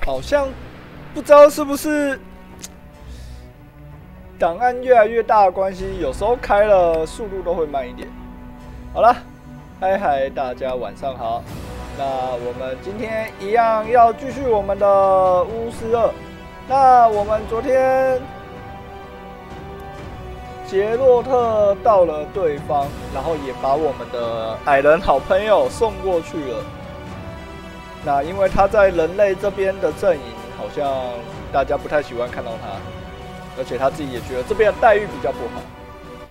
好像不知道是不是档案越来越大的关系，有时候开了速度都会慢一点。好了，嗨，大家晚上好。那我们今天一样要继续我们的巫师2。那我们昨天杰洛特到了对方，然后也把我们的矮人好朋友送过去了。那因为他在人类这边的阵营，好像大家不太喜欢看到他，而且他自己也觉得这边的待遇比较不好。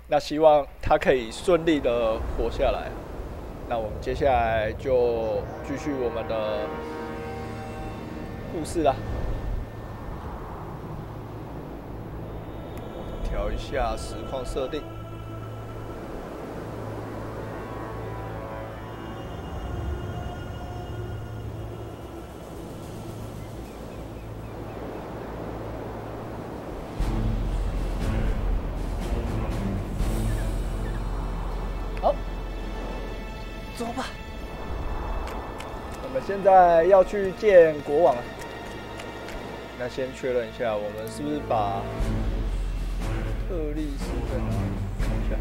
那希望他可以顺利的活下来。那我们接下来就继续我们的故事啦。调一下实况设定。好，走吧。我们现在要去见国王了。那先确认一下，我们是不是把特利斯在哪里？看一下。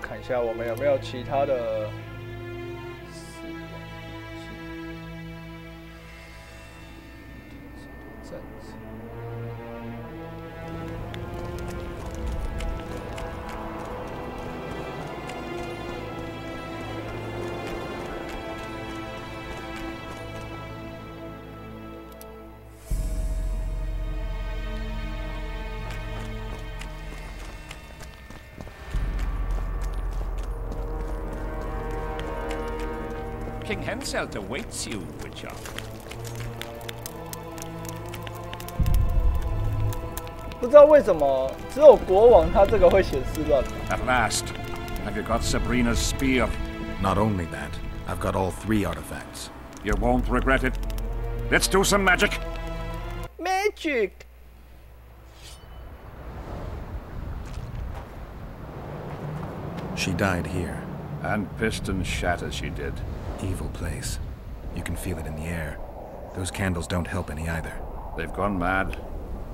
看一下我们有没有其他的King Henselt awaits you, Witcher. 不知道为什么只有国王他这个会显示乱码。At last, have you got Sabrina's spear? Not only that, I've got all 3 artifacts. You won't regret it. Let's do some magic. Magic. She died here. And pissed and shat as she did. Evil place. You can feel it in the air. Those candles don't help any either. They've gone mad.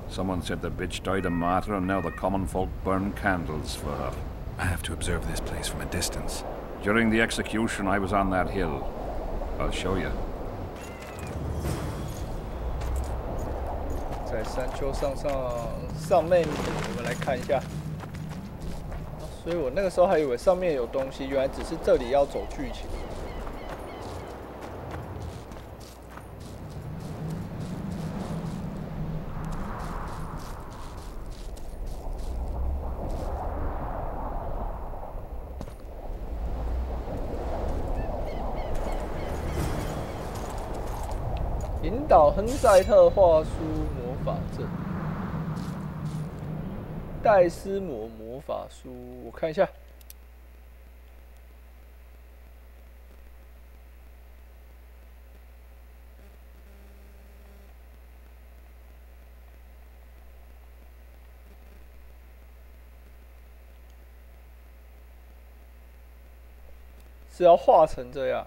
Someone said the bitch died a martyr and now the common folk burn candles for her. I have to observe this place from a distance. During the execution, I was on that hill. I'll show you. 在山丘上面，我们来看一下。所以我那个时候还以为上面有东西，原来只是这里要走剧情。引导亨赛特画书魔法阵，戴斯摩魔法书，我看一下。是要画成这样。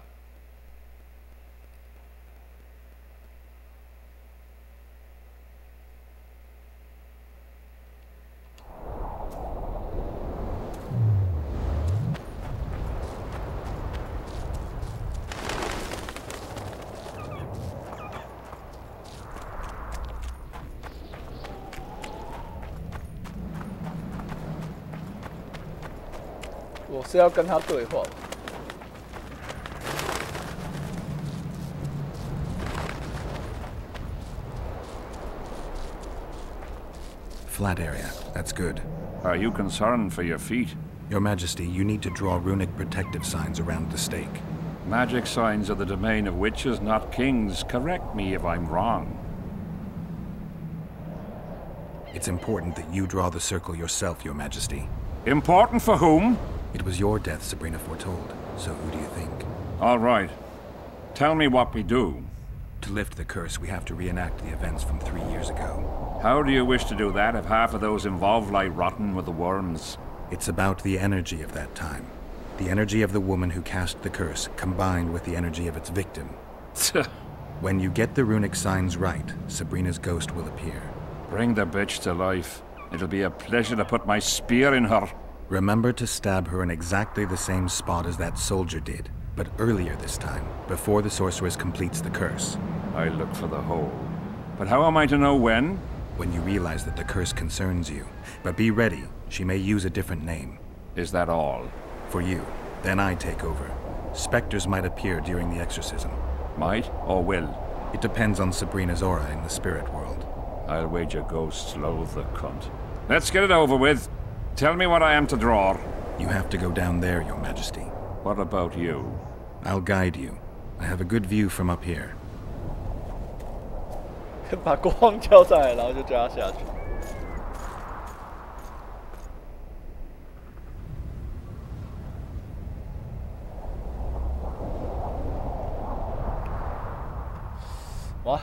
我是要跟他对话。Flat area. That's good. Are you concerned for your feet? Your Majesty, you need to draw runic protective signs around the stake. Magic signs are the domain of witches, not kings. Correct me if I'm wrong. It's important that you draw the circle yourself, Your Majesty. Important for whom? It was your death Sabrina foretold, so who do you think? All right. Tell me what we do. To lift the curse, we have to reenact the events from 3 years ago. How do you wish to do that if half of those involved lie rotten with the worms? It's about the energy of that time. The energy of the woman who cast the curse, combined with the energy of its victim. When you get the runic signs right, Sabrina's ghost will appear. Bring the bitch to life. It'll be a pleasure to put my spear in her. Remember to stab her in exactly the same spot as that soldier did, but earlier this time, before the sorceress completes the curse. I look for the hole. But how am I to know when? When you realize that the curse concerns you. But be ready, she may use a different name. Is that all? For you. Then I take over. Specters might appear during the exorcism. Might or will? It depends on Sabrina's aura in the spirit world. I'll wager ghosts loathe the cunt. Let's get it over with. Tell me what I am to draw. You have to go down there, Your Majesty. What about you? I'll guide you. I have a good view from up here. 把光叫上来，然后就叫他下去。哇！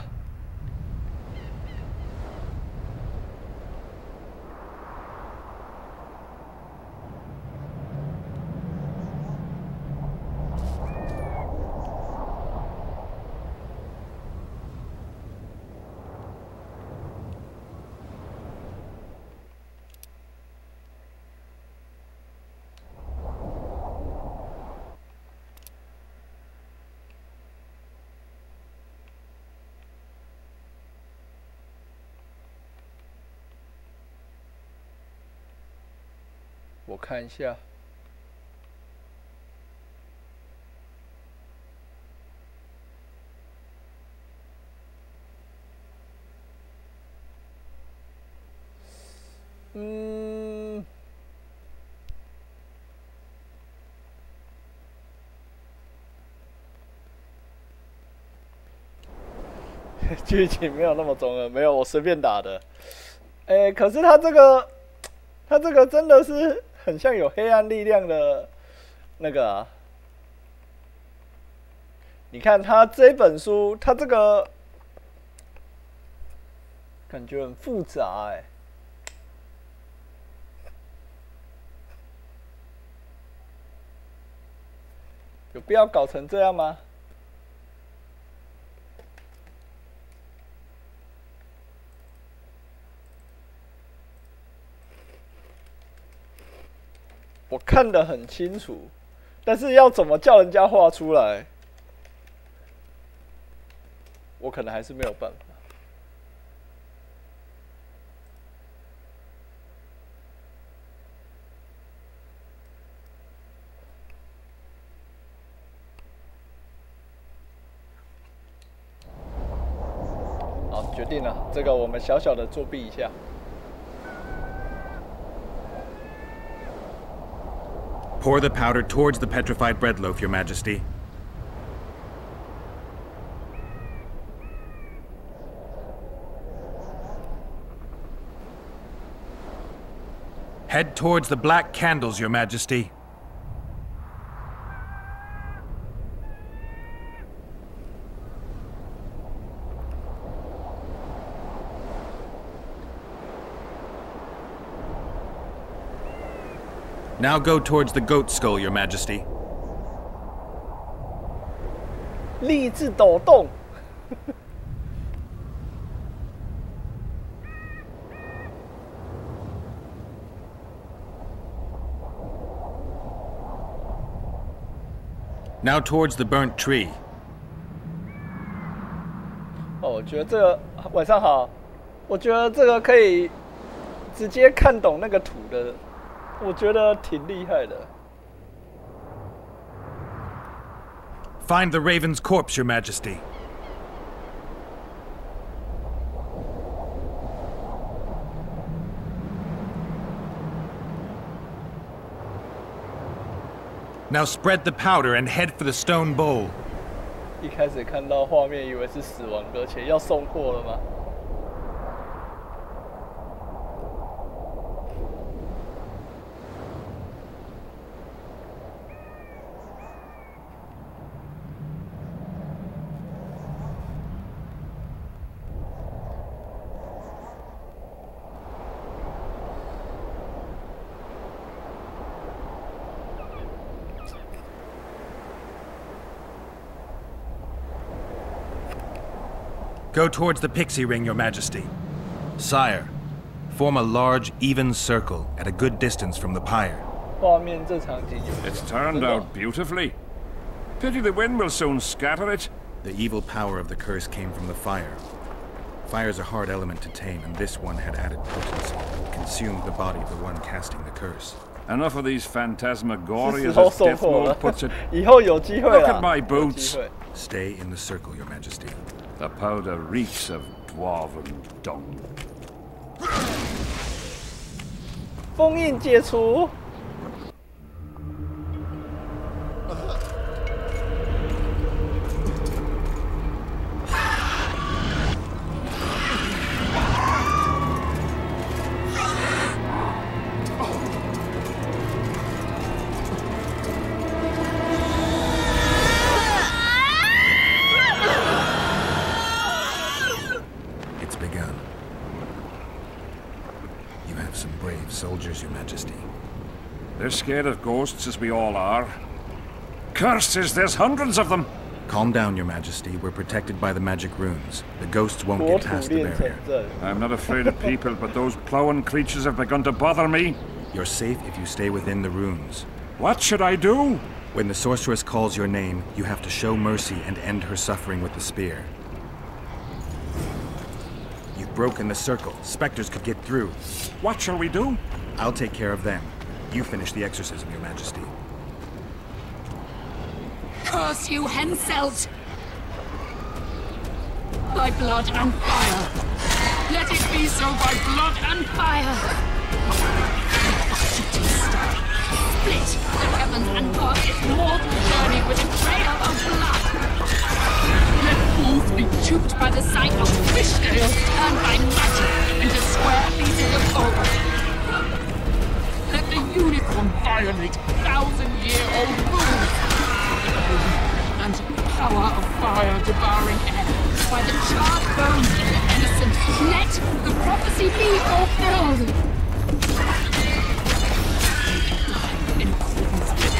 我看一下，剧情没有那么中二，没有我随便打的。可是他这个真的是很像有黑暗力量的那个啊。你看他这本书，他这个感觉很复杂有必要搞成这样吗？我看得很清楚，但是要怎么叫人家画出来，我可能还是没有办法。好，决定了，这个我们小小的作弊一下。Pour the powder towards the petrified bread loaf, Your Majesty. Head towards the black candles, Your Majesty. Now go towards the goat skull, Your Majesty. 励志抖动。Now towards the burnt tree. 哦，我觉得这个晚上好，我觉得这个可以直接看懂那个图的。我觉得挺厉害的。Find the raven's corpse, Your Majesty. Now spread the powder and head for the stone bowl. 一开始看到画面，以为是死亡搁浅，要送货了吗？ Go towards the pixie ring, Your Majesty. Sire, form a large, even circle at a good distance from the pyre. 画面这场景有。It's turned out beautifully. Pity the wind will soon scatter it. The evil power of the curse came from the fire. Fire's a hard element to tame, and this one had added potency. It consumed the body of the one casting the curse. Enough of these phantasmagoria, as Death Mode puts it. 以后有机会啦。 Look at my boots. Stay in the circle, Your Majesty. The powder reeks of dwarven dung. 封印解除。It's begun. You have some brave soldiers, Your Majesty. They're scared of ghosts, as we all are. Curses, there's hundreds of them! Calm down, Your Majesty. We're protected by the magic runes. The ghosts won't get past the barrier. I'm not afraid of people, but those plowing creatures have begun to bother me. You're safe if you stay within the runes. What should I do? When the sorceress calls your name, you have to show mercy and end her suffering with the spear. You've broken the circle. Spectres could get through. What shall we do? I'll take care of them. You finish the exorcism, Your Majesty. Curse you, Henselt! By blood and fire! Let it be so by blood and fire! Split the heavens and earth its mortal journey with a trail of blood! Let fools be duped by the sight of fishtails turned by magic into square pieces of gold! Let the unicorn violate thousand-year-old rules! And power of fire devouring air by the charred bones of the innocent. Let the prophecy be fulfilled. In accordance with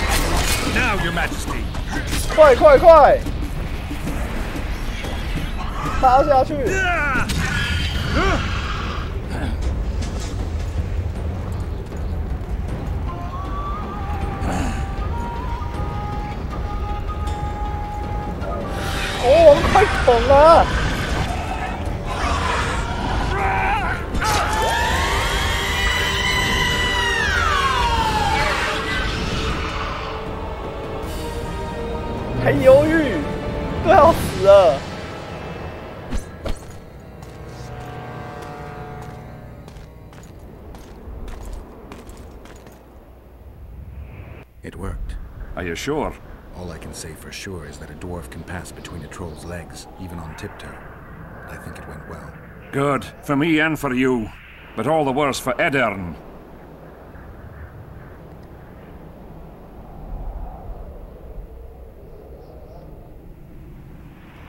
Now, Your Majesty. 快快快！插下去！哦，我们快捅啊！还犹豫，都要死了。It worked. Are you sure? All I can say for sure is that a dwarf can pass between a troll's legs, even on tiptoe. I think it went well. Good. For me and for you. But all the worse for Edern.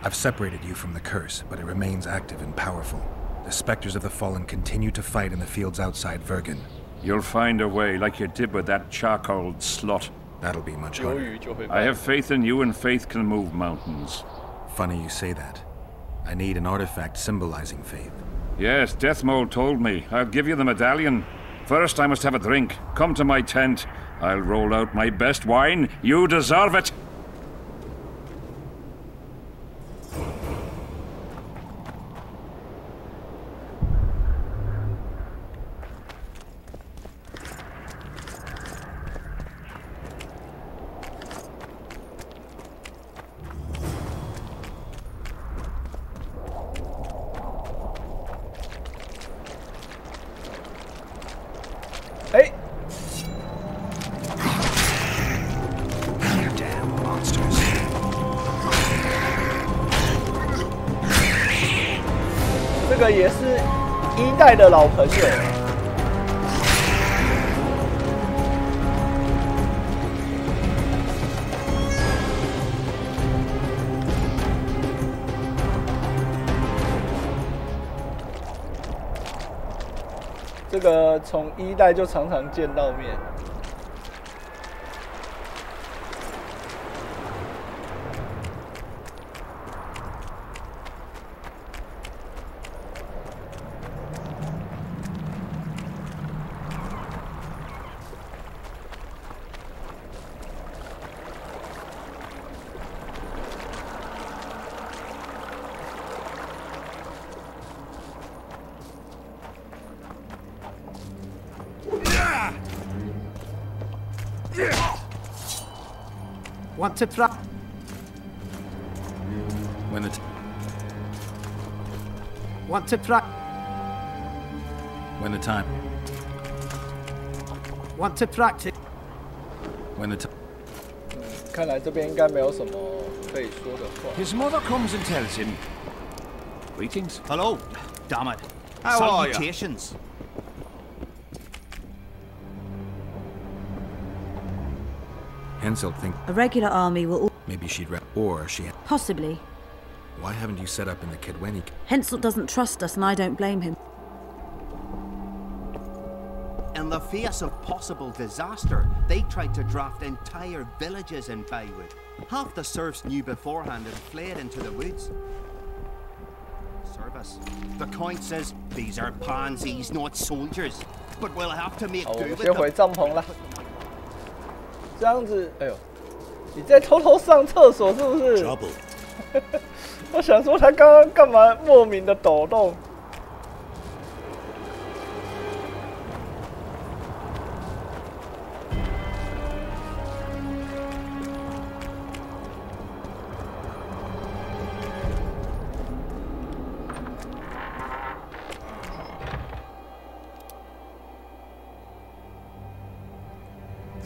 I've separated you from the curse, but it remains active and powerful. The specters of the fallen continue to fight in the fields outside Vergen. You'll find a way, like you did with that charcoal slut. That'll be much harder. I have faith in you, and faith can move mountains. Funny you say that. I need an artifact symbolizing faith. Yes, Death Mole told me. I'll give you the medallion. First, I must have a drink. Come to my tent. I'll roll out my best wine. You deserve it!这个也是一代的老朋友。这个从一代就常常见到面。Want to try? When the Want to try? when the time Want to practice? when the time 看来这边应该没有什么可以说的话。 His mother comes and tells him, "Greetings." Hello. Damn it. How are you? Salutations. Hensel think A regular army will maybe or she possibly. why haven't you set up in the Kedweni? Hensel doesn't trust us, and I don't blame him. In the face of possible disaster, they tried to draft entire villages in Baywood. Half the serfs knew beforehand and fled into the woods. Service. The Count says these are pansies, not soldiers. But we'll have to make 好，我 do 们 with 先回 them. 帐篷啦。这样子，哎呦，你在偷偷上厕所是不是？我想说他刚刚干嘛莫名的抖动？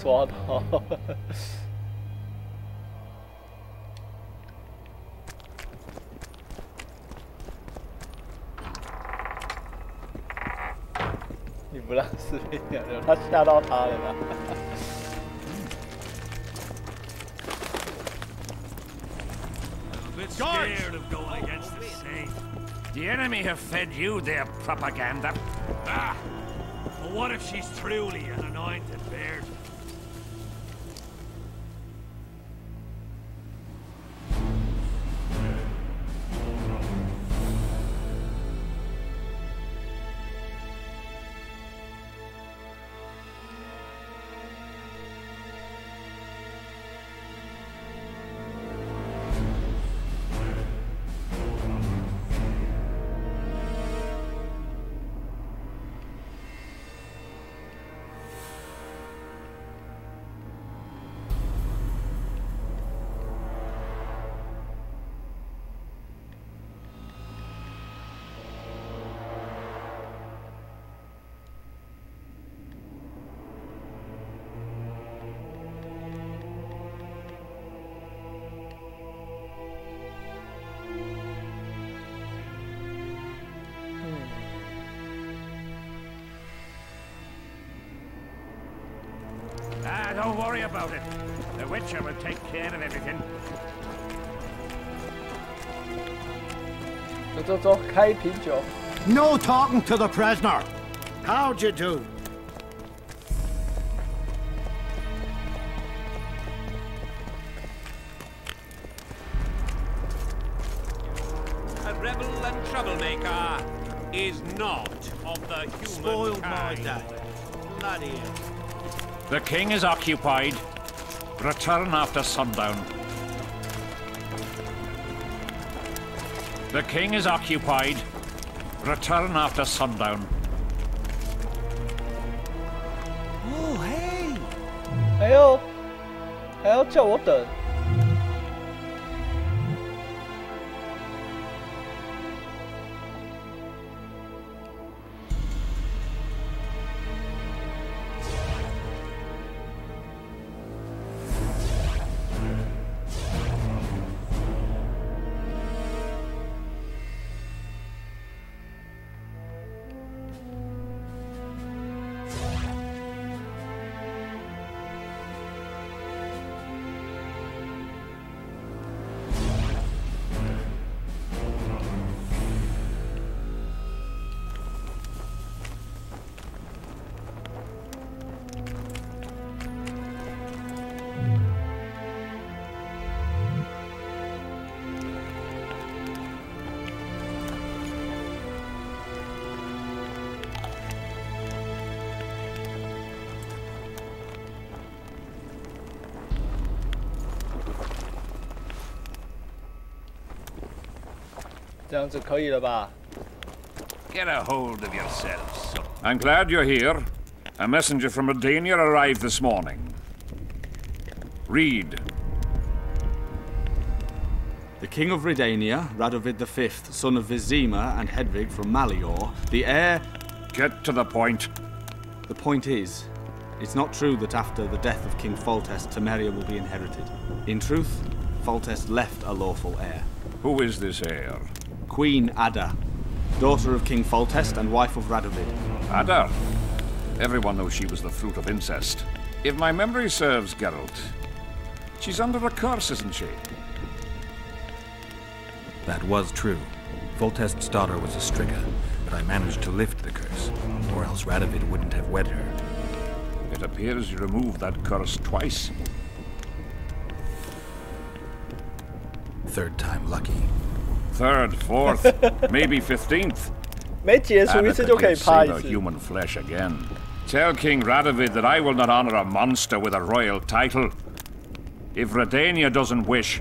抓到！你不让士兵讲究，他吓到他了啦！ Scared of going against the Saint. The enemy have fed you their propaganda. Ah! But what if she's truly an anointed virgin? Ah, don't worry about it. The Witcher will take care of everything. 走走走，开一瓶酒。 No talking to the prisoner. How'd you do? A rebel and troublemaker is not of the human Spoiled my kind. day. Bloody hell. The king is occupied. Return after sundown. The king is occupied. Return after sundown. Oh, hey! 哎呦，还要叫我等。这样子可以了吧？ Get a hold of yourselves. I'm glad you're here. A messenger from Redania arrived this morning. Read. The king of Redania, Radovid V, son of Vizima and Hedvig from Malior, the heir... Get to the point. The point is, it's not true that after the death of King Foltest, Temeria will be inherited. In truth, Foltest left a lawful heir. Who is this heir? Queen Ada, daughter of King Foltest and wife of Radovid. Ada? Everyone knows she was the fruit of incest. If my memory serves, Geralt, she's under a curse, isn't she? That was true. Foltest's daughter was a Strigga, but I managed to lift the curse, or else Radovid wouldn't have wed her. It appears you removed that curse twice. Third time lucky. Third, fourth, maybe 15th. 没解除一次就可以趴一 Ada 次。 human flesh again. Tell King Radovid that I will not honor a monster with a royal title. If Redania doesn't wish.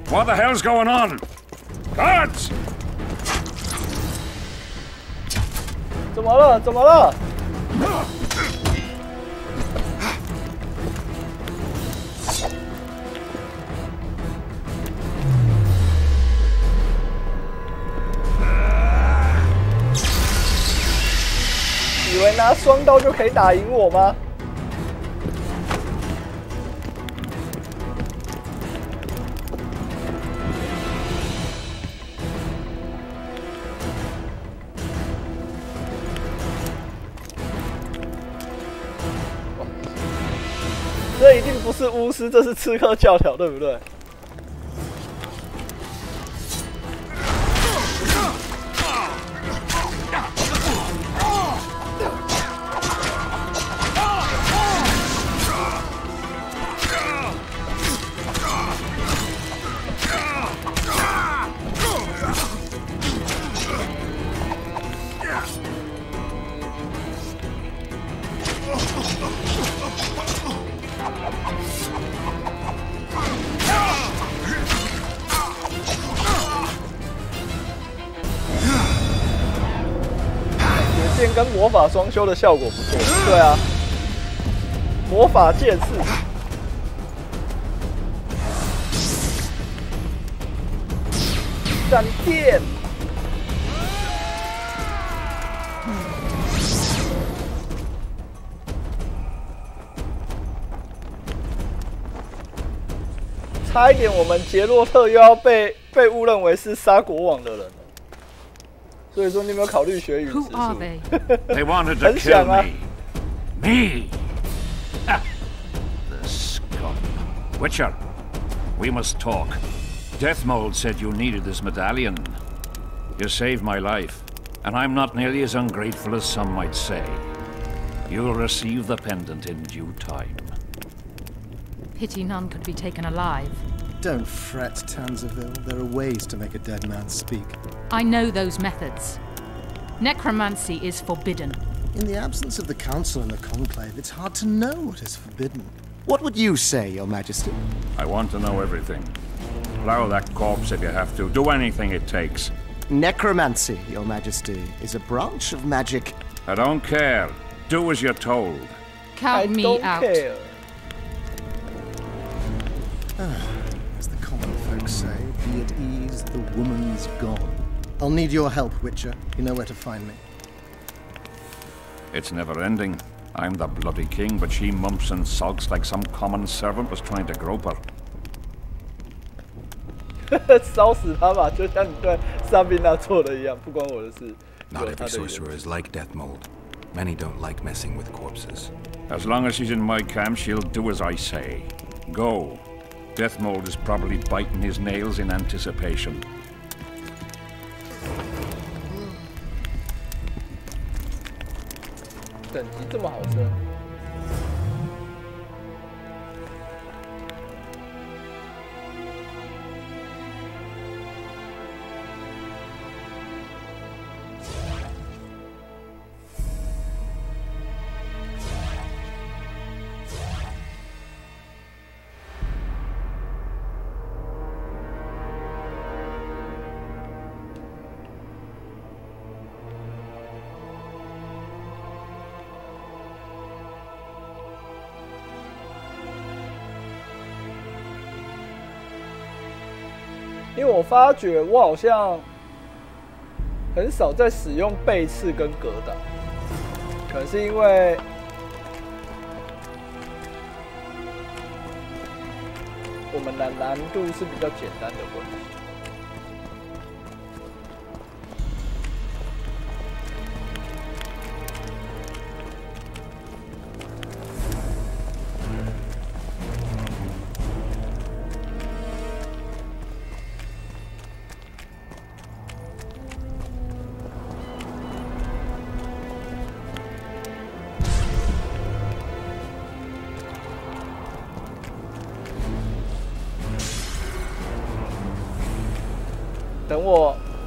What the hell's going on? Guards! 怎么了？怎么了？以为拿双刀就可以打赢我吗？这一定不是巫师，这是刺客教条，对不对？跟魔法双修的效果不错，对啊，魔法剑士，闪电，差一点我们杰洛特又要被误认为是杀国王的人了。 所以说，你有没有考虑学语词？ Who are they? They wanted to kill me. Me? The scum. Witcher, we must talk. Deathmold said you needed this medallion. You saved my life, and I'm not nearly as ungrateful as some might say. You'll receive the pendant in due time. Pity none could be taken alive. Don't fret, Tanzaville. There are ways to make a dead man speak. I know those methods. Necromancy is forbidden. In the absence of the Council and the Conclave, it's hard to know what is forbidden. What would you say, Your Majesty? I want to know everything. Plow that corpse if you have to. Do anything it takes. Necromancy, Your Majesty, is a branch of magic. I don't care. Do as you're told. Count me out. As the common folk say, be at ease, the woman's gone. I'll need your help, Witcher. You know where to find me. It's never ending. I'm the bloody king, but she mumps and sulks like some common servant was trying to grope her. 烧死他吧，就像你对萨宾娜做的一样，不关我的事。 Not every sorcerer is like Deathmold. Many don't like messing with corpses. As long as she's in my camp, she'll do as I say. Go. Deathmold is probably biting his nails in anticipation. 等级这么好升。因为我发觉我好像很少在使用背刺跟格挡，可能是因为我们的难度是比较简单的关系。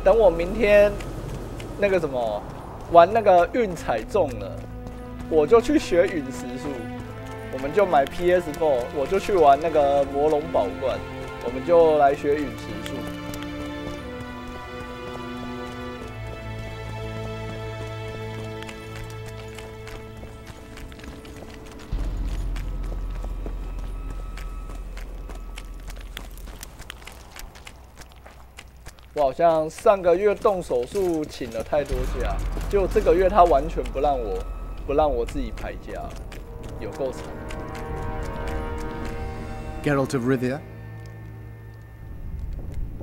等我明天那个什么玩那个运彩中了，我就去学陨石术，我们就买 PS4， 我就去玩那个魔龙宝冠，我们就来学陨石术。我好像上个月动手术请了太多假，就这个月他完全不让我自己排假，有够惨。Geralt of Rivia,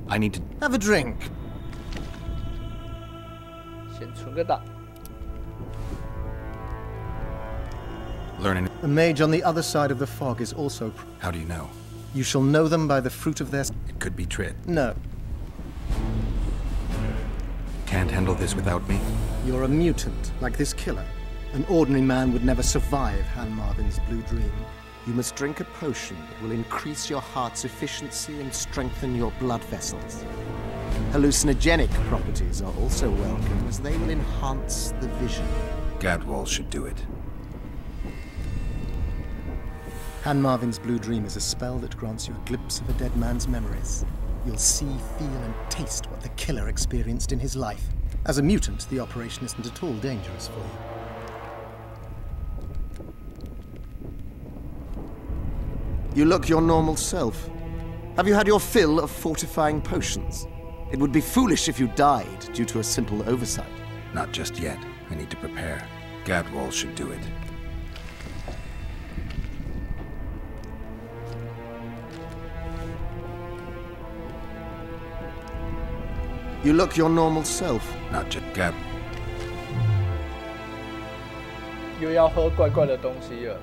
I need to have a drink. 先存个档。learn The mage on the other side of the fog is also. How do you know? You shall know them by the fruit of their. It could be Trid. No. Can't handle this without me? You're a mutant, like this killer. An ordinary man would never survive Han Marvin's blue dream. You must drink a potion that will increase your heart's efficiency and strengthen your blood vessels. Hallucinogenic properties are also welcome, as they will enhance the vision. Gadwall should do it. Han Marvin's blue dream is a spell that grants you a glimpse of a dead man's memories. You'll see, feel, and taste what the killer experienced in his life. As a mutant, the operation isn't at all dangerous for you. You look your normal self. Have you had your fill of fortifying potions? It would be foolish if you died due to a simple oversight. Not just yet. I need to prepare. Gadwall should do it. You look your normal self. Not just Gab. 又要喝怪怪的东西了。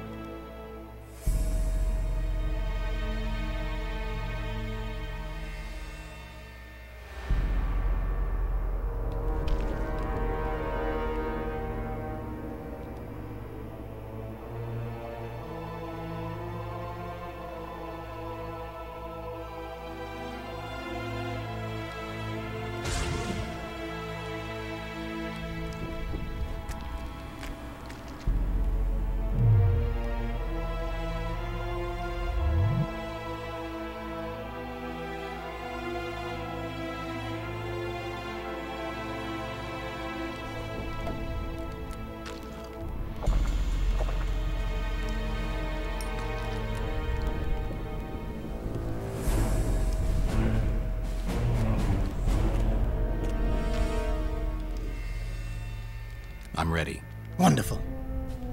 I'm ready. Wonderful.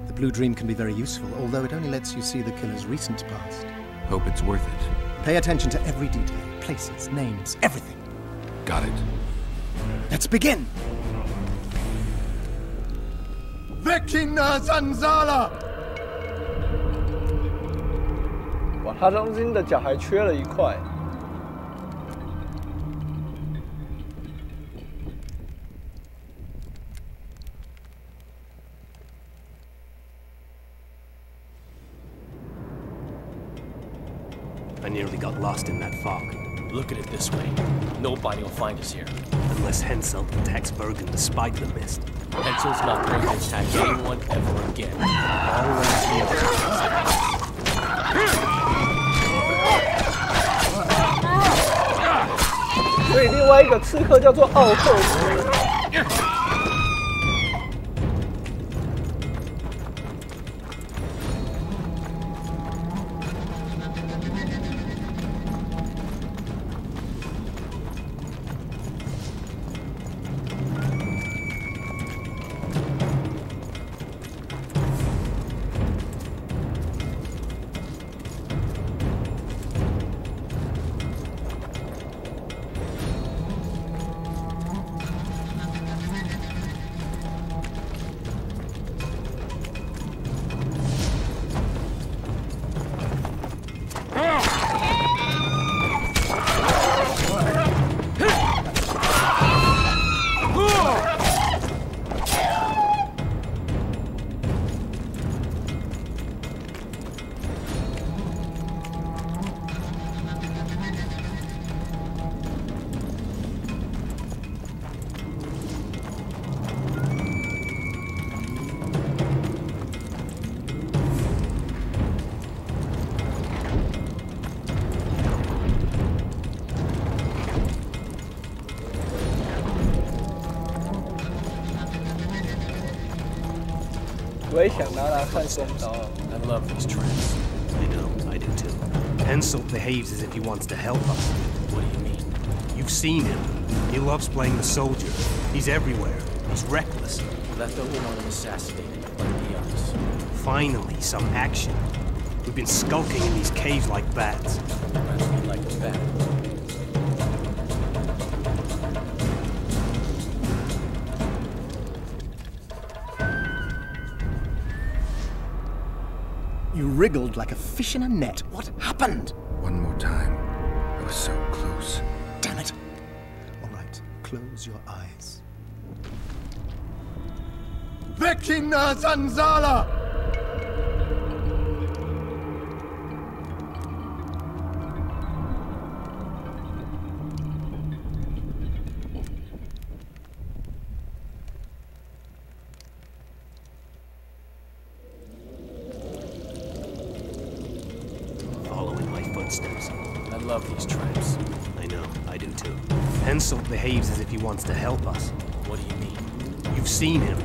The blue dream can be very useful, although it only lets you see the killer's recent past. Hope it's worth it. Pay attention to every detail, places, names, everything. Got it. Let's begin! Vecina Zanzala! 哇，他中间的脚还缺了一块。I nearly got lost in that fog. Look at it this way. Nobody will find us here. Unless Hensel attacks Bergen despite the mist. Hensel's not going to attack anyone ever again. Always here. 所以另外一个刺客叫做奥克斯。我也想拿看双刀。I love these traps. I know, I do too. Henselt behaves as if he wants to help us. What do you mean? You've seen him. He loves playing the soldier. He's everywhere. He's reckless. Letho will want him assassinated, like the others. Finally, some action. We've been skulking in these caves like bats. Rather be like a bat. You wriggled like a fish in a net. What happened? One more time. I was so close. Damn it. All right, close your eyes. Vecina Zanzala! Following my footsteps. I love these traps. I know, I do too. Henselt behaves as if he wants to help us. What do you mean? You've seen him.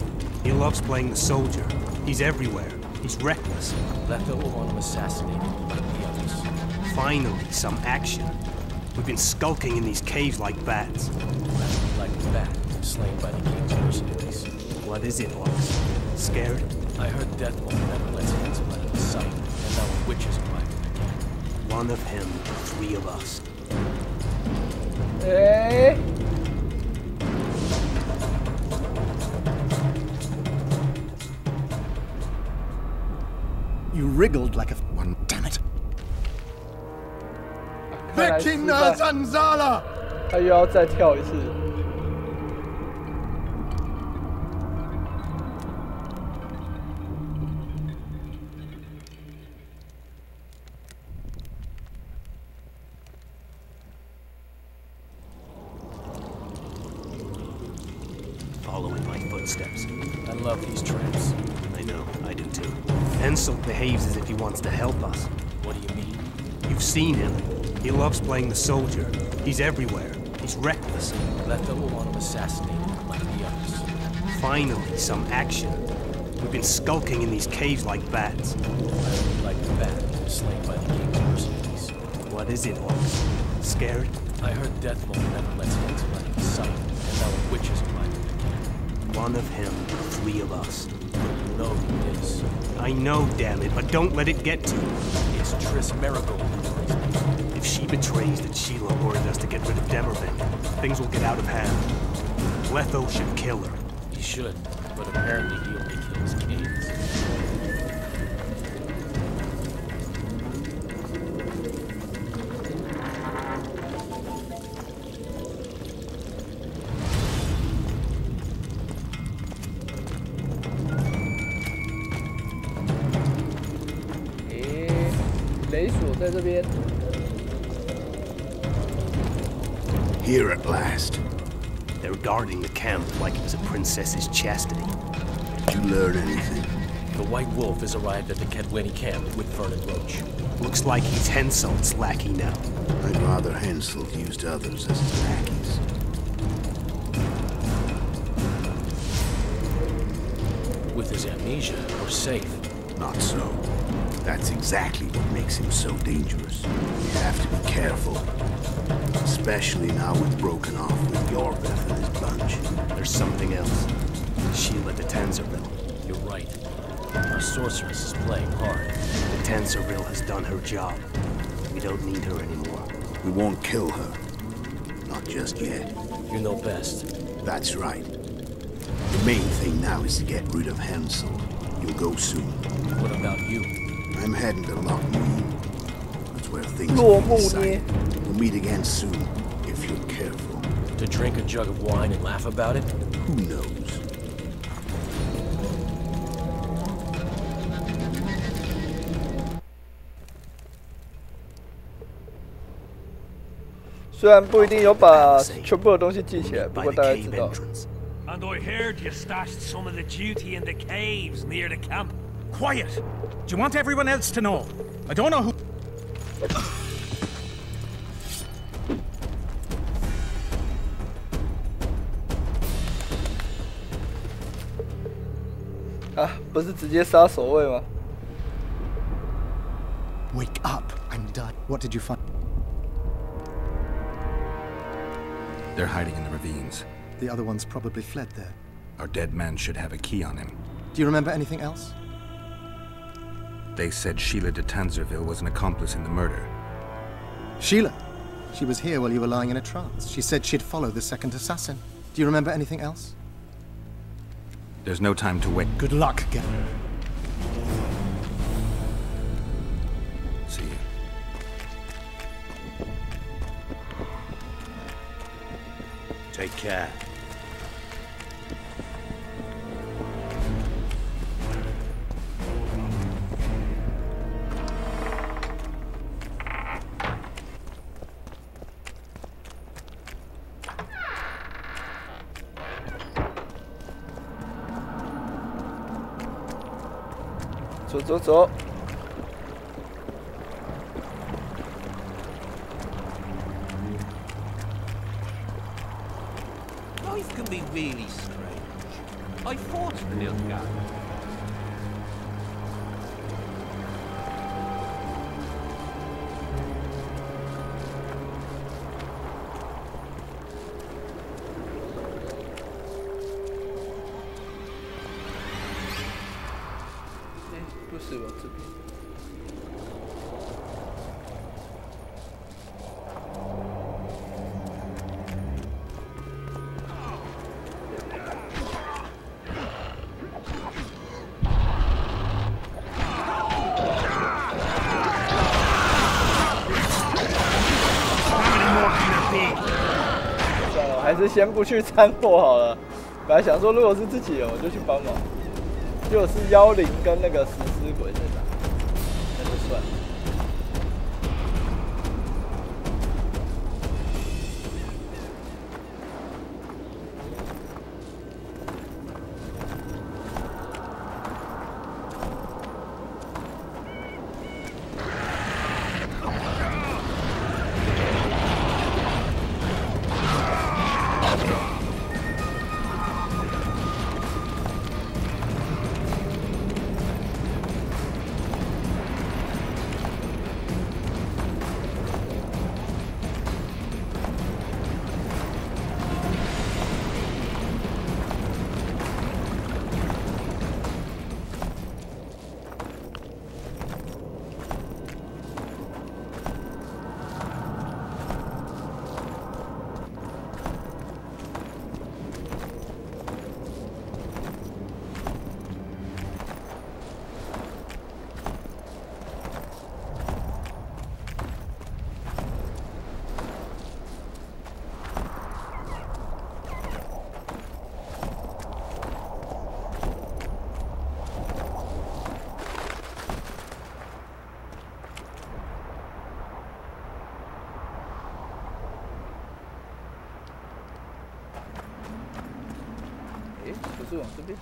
He loves playing the soldier. He's everywhere. He's reckless. Letho will want him assassinated, like the others. Finally, some action. We've been skulking in these caves like bats. Rather be like a bat, slain by the king's mercenaries. What is it, Ox? Scared? I heard Deathmold never lets Henselt out of his sight, and now a witch is arriving. One of him, three of us. Hey. You wriggled like a one. Damn it! Vecina Zanzala! 他又要再跳一次。Following my footsteps. I love these traps. I know, I do too. Henselt behaves as if he wants to help us. What do you mean? You've seen him. He loves playing the soldier. He's everywhere. He's reckless. Letho will want him assassinated, like the others. Finally, some action. We've been skulking in these caves like bats. Rather be like a bat, slain by the king's mercenaries. What is it, Ox? Scared? I heard Deathmold never lets Henselt out of his sight, and now a witch is arriving. One of him, three of us. You know who it is. I know, damn it, but don't let it get to you. It's Triss Merigold who worries me. If she betrays that Sheila ordered us to get rid of Demervik, things will get out of hand. Letho should kill her. He should, but apparently he only kills kings. Here at last. They're guarding the camp like it was a princess's chastity. Did you learn anything? The White Wolf has arrived at the Kedweni camp with Vernon Roach. Looks like he's Henselt's lackey now. I'd rather Henselt used others as his lackeys. With his amnesia, we're safe. Not so. That's exactly what makes him so dangerous. You have to be careful. Especially now we've broken off with Yorveth and his bunch. There's something else. Sheila de Tanzerville. You're right. Our sorceress is playing hard. The Tanzerville has done her job. We don't need her anymore. We won't kill her. Not just yet. You know best. That's right. The main thing now is to get rid of Henselt. You'll go soon. What about you? I'm heading to Lockmead. That's where things are inside. We'll meet again soon, if you're careful. To drink a jug of wine and laugh about it? Who knows? 虽然不一定有把全部的东西记起来，不过大概知道。 And I heard you stashed some of the duty in the caves near the camp. Quiet! Do you want everyone else to know? I don't know who... 不是直接杀守卫吗？ Wake up! I'm dying. What did you find? They're hiding in the ravines. The other ones probably fled there. Our dead man should have a key on him. Do you remember anything else? They said Sheila de Tanzerville was an accomplice in the murder. Sheila? She was here while you were lying in a trance. She said she'd follow the second assassin. Do you remember anything else? There's no time to wait. Good luck, Gavin. See you. Take care. Go. Life can be really strange. I fought the Nilfgaard.算了，我还是先不去掺和好了。本来想说，如果是自己人，我就去帮忙。结果是妖灵跟那个食尸鬼在打，那就算了。不是往这边。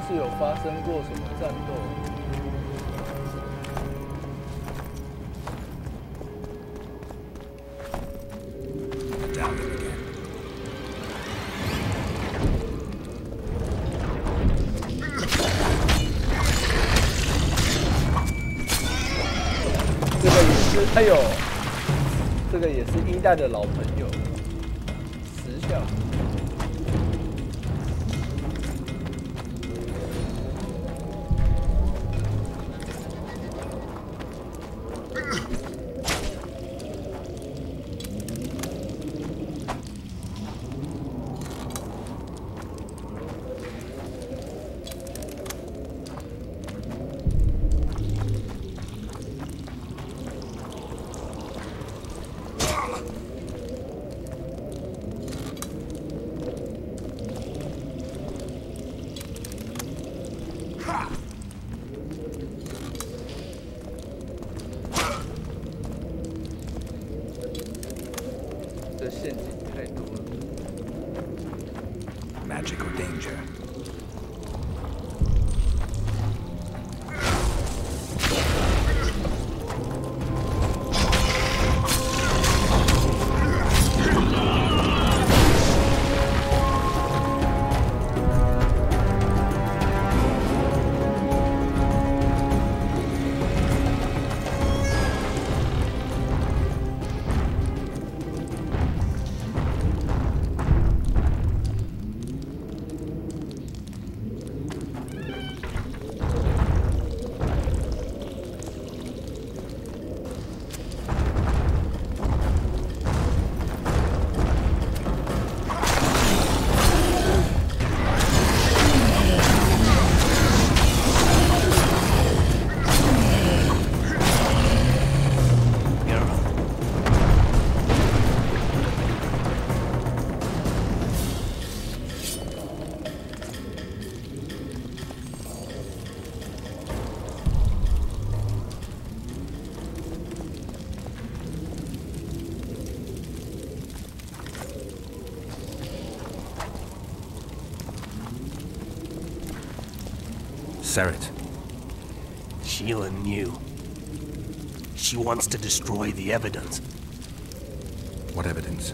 是有发生过什么战斗？这个也是，哎呦，这个也是1代的老朋友。向。这陷阱太多了。Magical danger. Serret. Sheila knew. She wants to destroy the evidence. What evidence?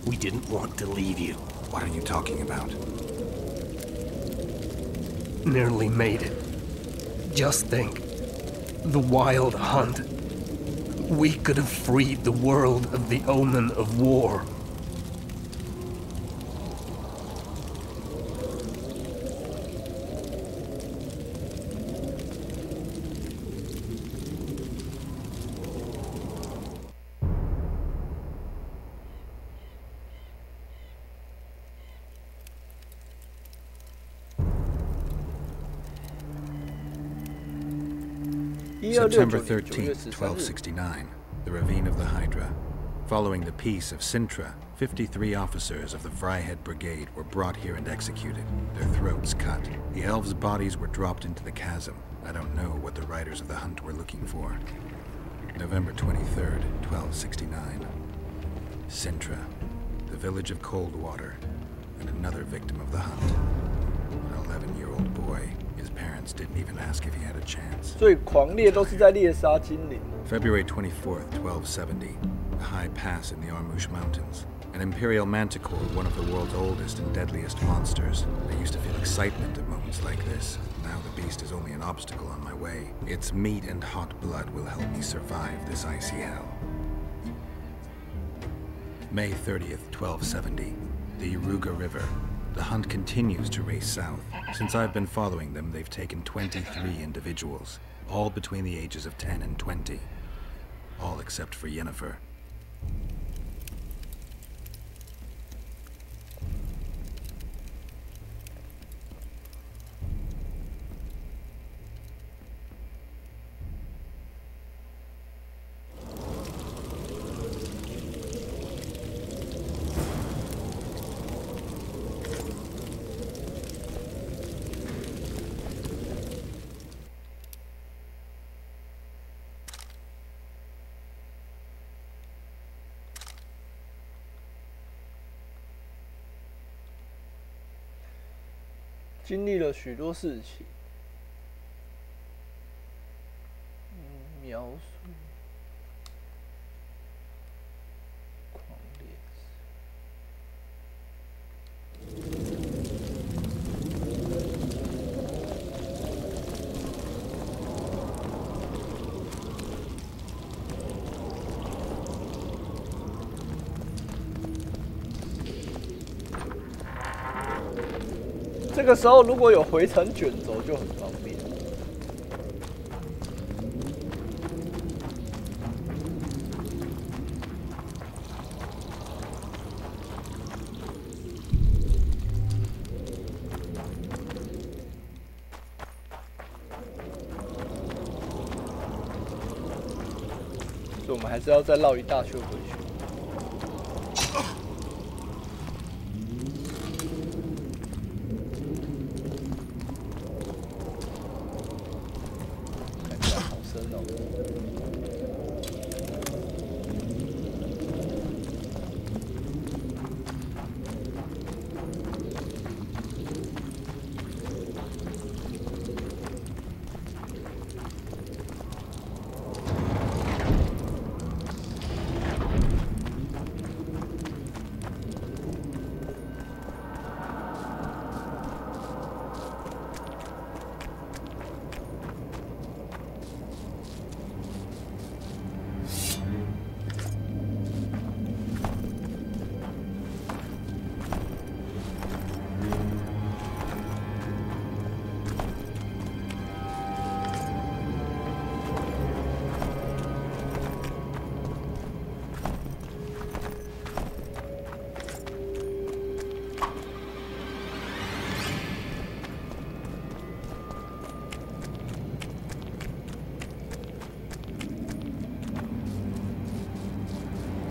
We didn't want to leave you. What are you talking about? Nearly made it. Just think. The Wild Hunt. We could have freed the world of the omen of war. September 13th, 1269, the Ravine of the Hydra. Following the Peace of Sintra, 53 officers of the Fryhead Brigade were brought here and executed, their throats cut. The elves' bodies were dropped into the chasm. I don't know what the riders of the hunt were looking for. November 23rd, 1269. Sintra, the village of Coldwater, and another victim of the hunt. An 11-year-old boy. His parents didn't even ask if he had a chance. 所以狂猎都是在猎杀精灵。February 24th, 1270. A high pass in the Armouche Mountains. An imperial manticore, one of the world's oldest and deadliest monsters. I used to feel excitement at moments like this. Now the beast is only an obstacle on my way. Its meat and hot blood will help me survive this icy hell. May 30th, 1270. The Iruga River. The hunt continues to race south. Since I've been following them, they've taken 23 individuals, all between the ages of 10 and 20. All except for Yennefer.经历了许多事情。描述狂烈。个时候如果有回程卷轴就很方便。所以我们还是要再绕一大圈回去。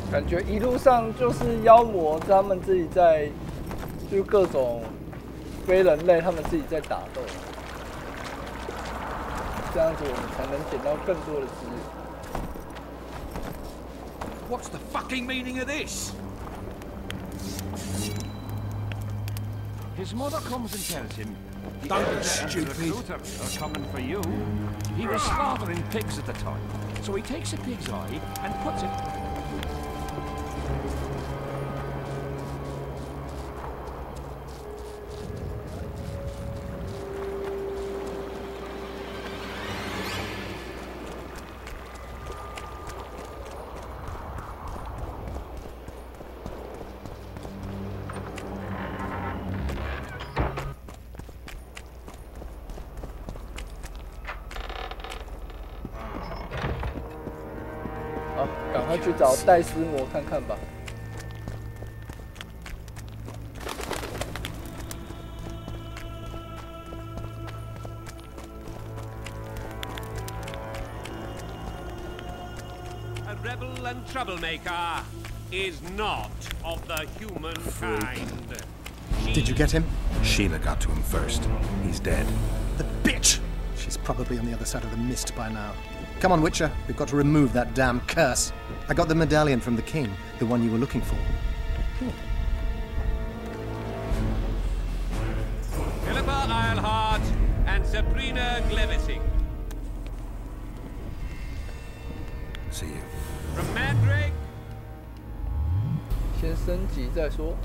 感觉一路上就是妖魔他们自己在，就各种非人类他们自己在打斗，这样子我们才能捡到更多的资源。What's the fucking meaning of this? His mother comes and tells him the Don't be elder and the stupid. recruiter are coming for you. He was slaughtering pigs at the time, so he takes a pig's eye and puts it.赶快去找戴斯摩看看吧。A rebel and troublemaker is not of the human kind. Did you get him? Sheila got to him first. He's dead. The bitch! She's probably on the other side of the mist by now. Come on, Witcher. We've got to remove that damn curse. I got the medallion from the king, the one you were looking for. Philippa Eilhart and Sabrina Glevising. See you. From Mandrake. 先升级再说。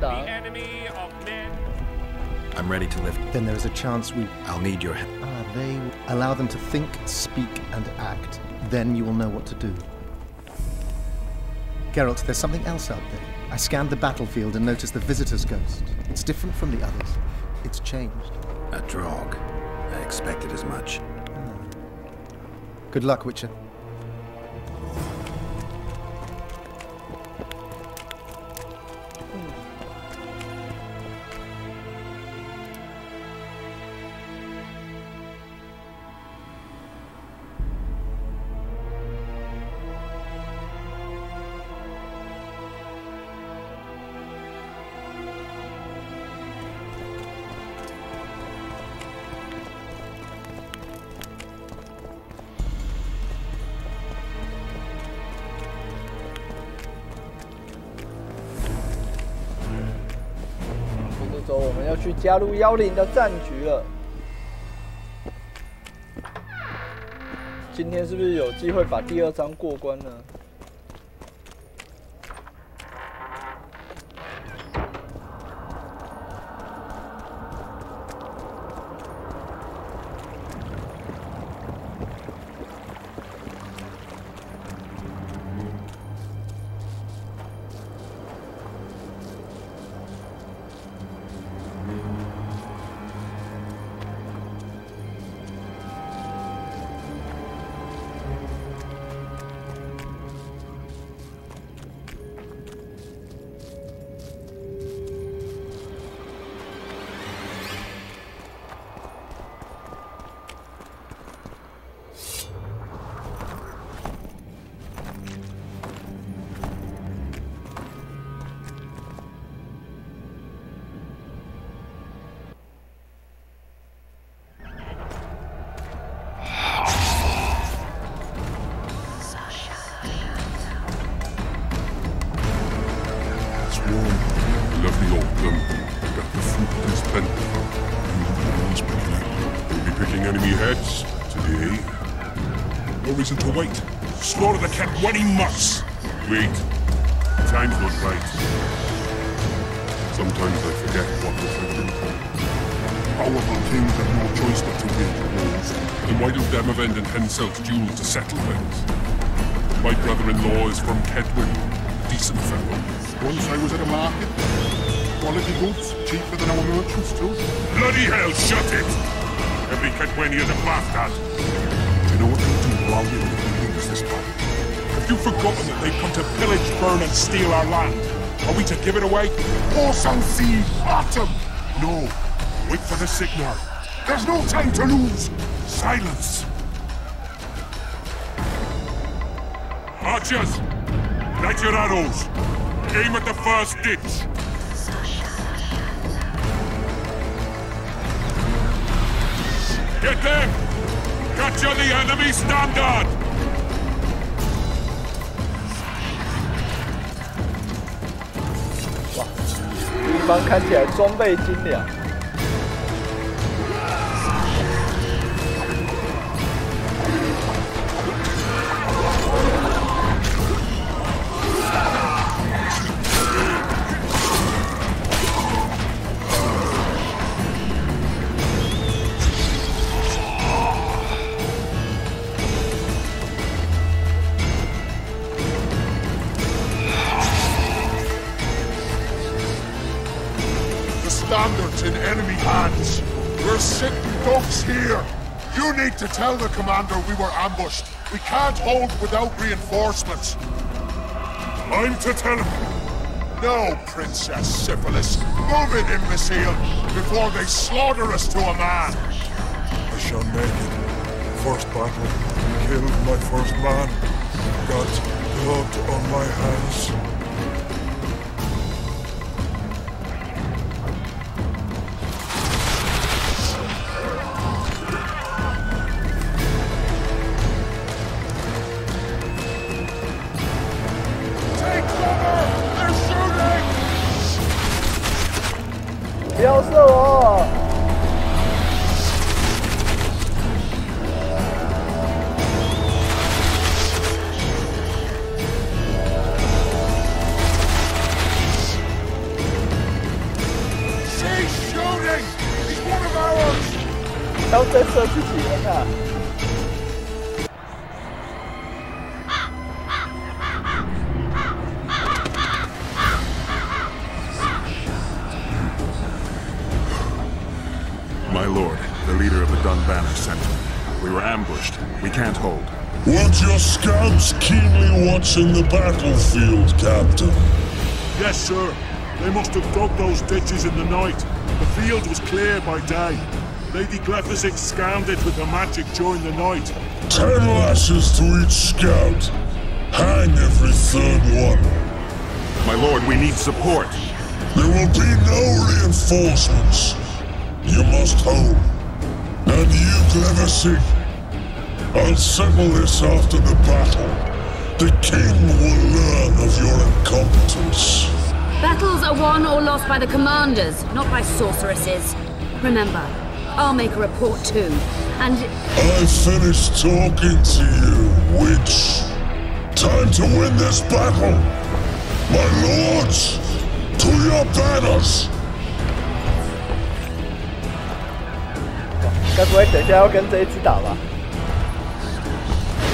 The enemy of men. I'm ready to lift. Then there is a chance we... I'll need your help. They allow them to think, speak, and act. Then you will know what to do. Geralt, there's something else out there. I scanned the battlefield and noticed the Visitor's Ghost. It's different from the others. It's changed. A Draug. I expected as much. Good luck, Witcher. 去加入妖灵的战局了。今天是不是有机会把第2章过关呢？To wait. Slaughter the cat when he must. Wait. Time's not right. Sometimes I forget what the thing is. Powerful kings have no choice but to wage wars. And why don't Demavend and Henselt's duel to settle things? My brother-in-law is from Kedwin, a decent fellow. Once I was at a market. Quality goods, cheaper than our merchants too. Bloody hell, shut it! Every Kedwinian's a bastard. You know what they'll do while we lose this battle? Have you forgotten that they've come to pillage, burn, and steal our land? Are we to give it away? Horse and sea, bottom! No. Wait for the signal. There's no time to lose! Silence! Archers! Light your arrows! Aim at the first ditch! Get them! Capture the enemy standard! 哇，敌方看起来装备精良。Standards in enemy hands. We're sitting ducks here. You need to tell the commander we were ambushed. We can't hold without reinforcements. I'm to tell him. No, Princess Syphilis. Move it, imbecile, before they slaughter us to a man. I shall make it. First battle. Killed my first man. Got blood on my hands.不要射我！ 他在射自己人啊！ My lord, the leader of the Dunbanner sent me. We were ambushed. We can't hold. Weren't your scouts keenly watching the battlefield, Captain? Yes, sir. They must have dug those ditches in the night. The field was clear by day. Lady Glephisic scanned it with her magic during the night. 10 lashes to each scout. Hang every third one. My lord, we need support. There will be no reinforcements. You must hold. And you, Glephisic, I'll settle this after the battle. The king will learn of your incompetence. Battles are won or lost by the commanders, not by sorceresses. Remember, I'll make a report too, and... I finished talking to you, witch. Time to win this battle. My lords, to your banners. 该不会等一下要跟这一只打吧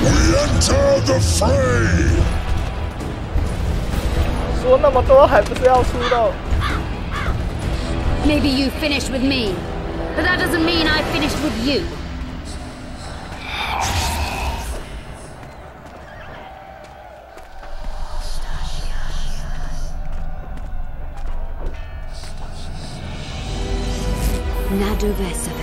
We enter the fray. 说那么多，还不是要出动？ Maybe you finished with me, but that doesn't mean I finished with you. Nadovesave.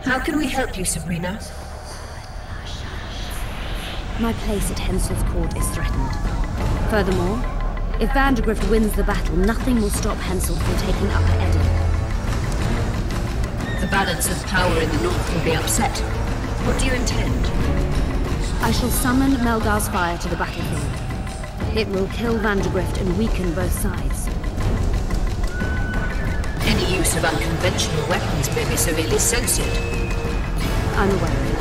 How can we help you, Sabrina? My place at Hensel's court is threatened. Furthermore, if Vandergrift wins the battle, nothing will stop Hensel from taking Upper Edin. The balance of power in the north will be upset. What do you intend? I shall summon Melgar's fire to the battlefield. It will kill Vandergrift and weaken both sides. Any use of unconventional weapons may be severely censored. I'm aware of it.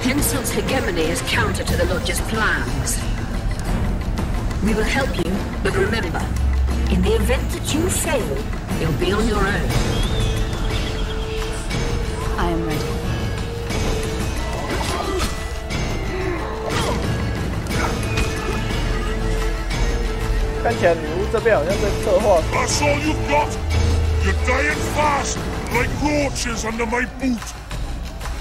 Hensel's hegemony is counter to the Lodge's plans. We will help you, but remember, in the event that you fail, you'll be on your own. I am ready. That's all you've got? You're dying fast, like roaches under my boot.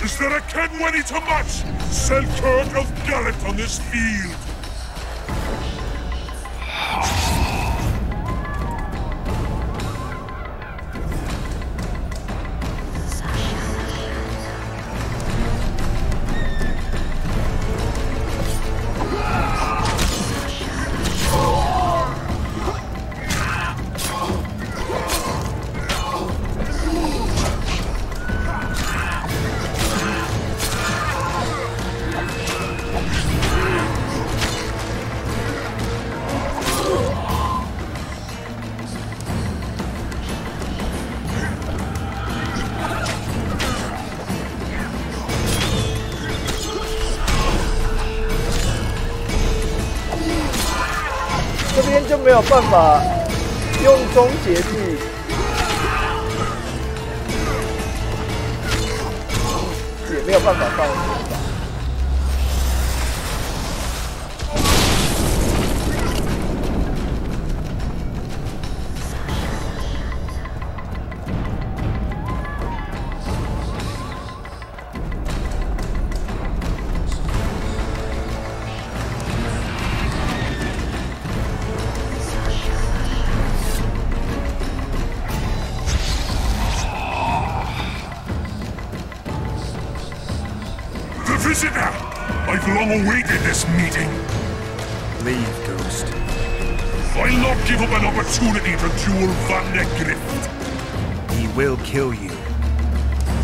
Is there a Kenwenny to match Selkirk of Gallet on this field?这边就没有办法用终结技，也没有办法放人吧。Visitor! I've long awaited this meeting. Leave, Ghost. I'll not give up an opportunity to duel Vandergrift. He will kill you.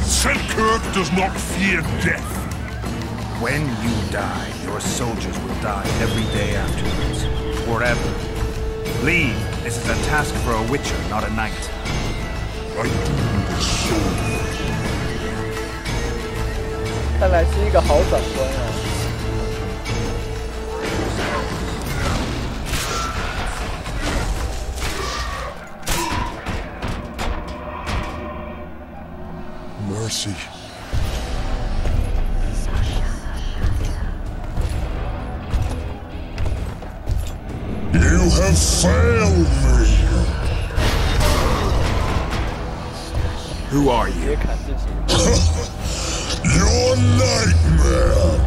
Selkirk does not fear death. When you die, your soldiers will die every day afterwards. Forever. Leave. This is a task for a witcher, not a knight. I do so. 看来是一个好长官啊！ Mercy. You have failed me. Who are you? Your nightmare.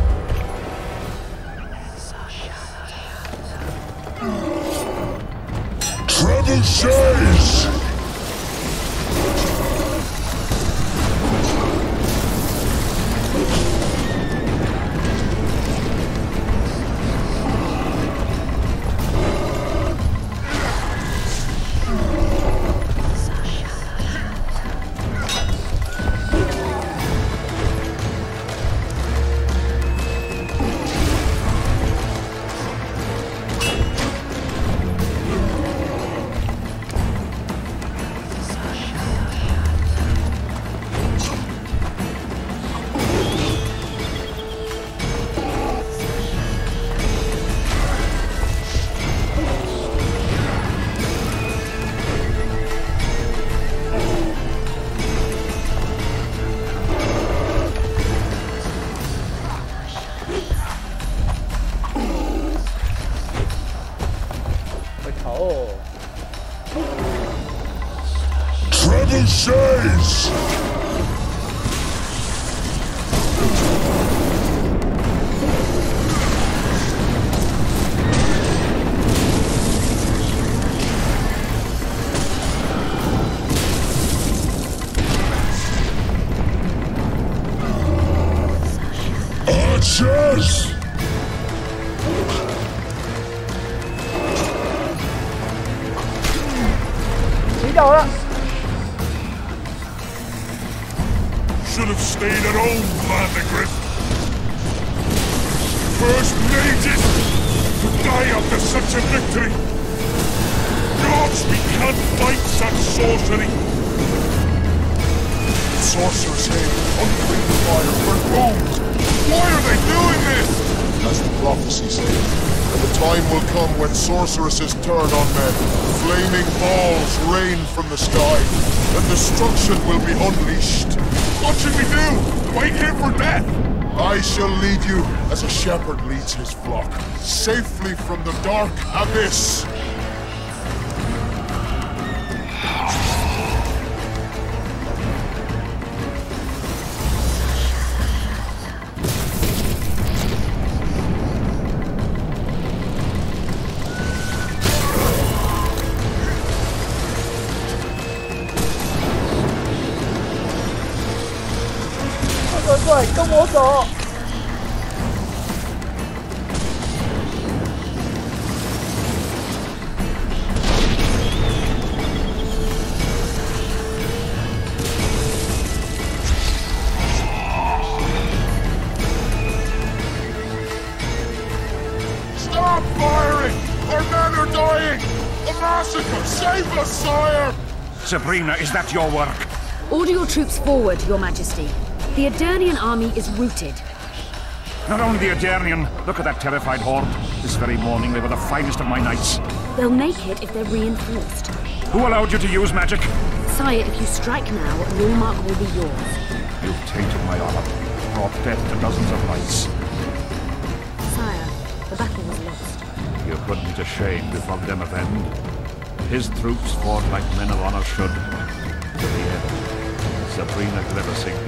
Trebuchets. is! Archers! 击倒了。 Should have stayed at home, Vandergrift. First mages to die after such a victory. Gods, we can't fight such sorcery. Sorcerers here, hungry fire for gold. Why are they doing this? As the prophecy said, and the time will come when sorceresses turn on men. Flaming balls rain from the sky, and destruction will be unleashed. What should we do? Wait here for death? I shall lead you as a shepherd leads his flock, safely from the dark abyss.快跟我走！ Stop firing! Our men are dying! A massacre! Save us, sire! Sabrina, is that your work? Order your troops forward, Your Majesty. The Adernian army is routed. Not only the Adernian, look at that terrified horde. This very morning they were the finest of my knights. They'll make it if they're reinforced. Who allowed you to use magic? Sire, if you strike now, Lormark will be yours. You've tainted my honor, brought death to dozens of knights. Sire, the battle was lost. You put me to shame before them of end. His troops fought like men of honor should. To the end, Sabrina Gleversing.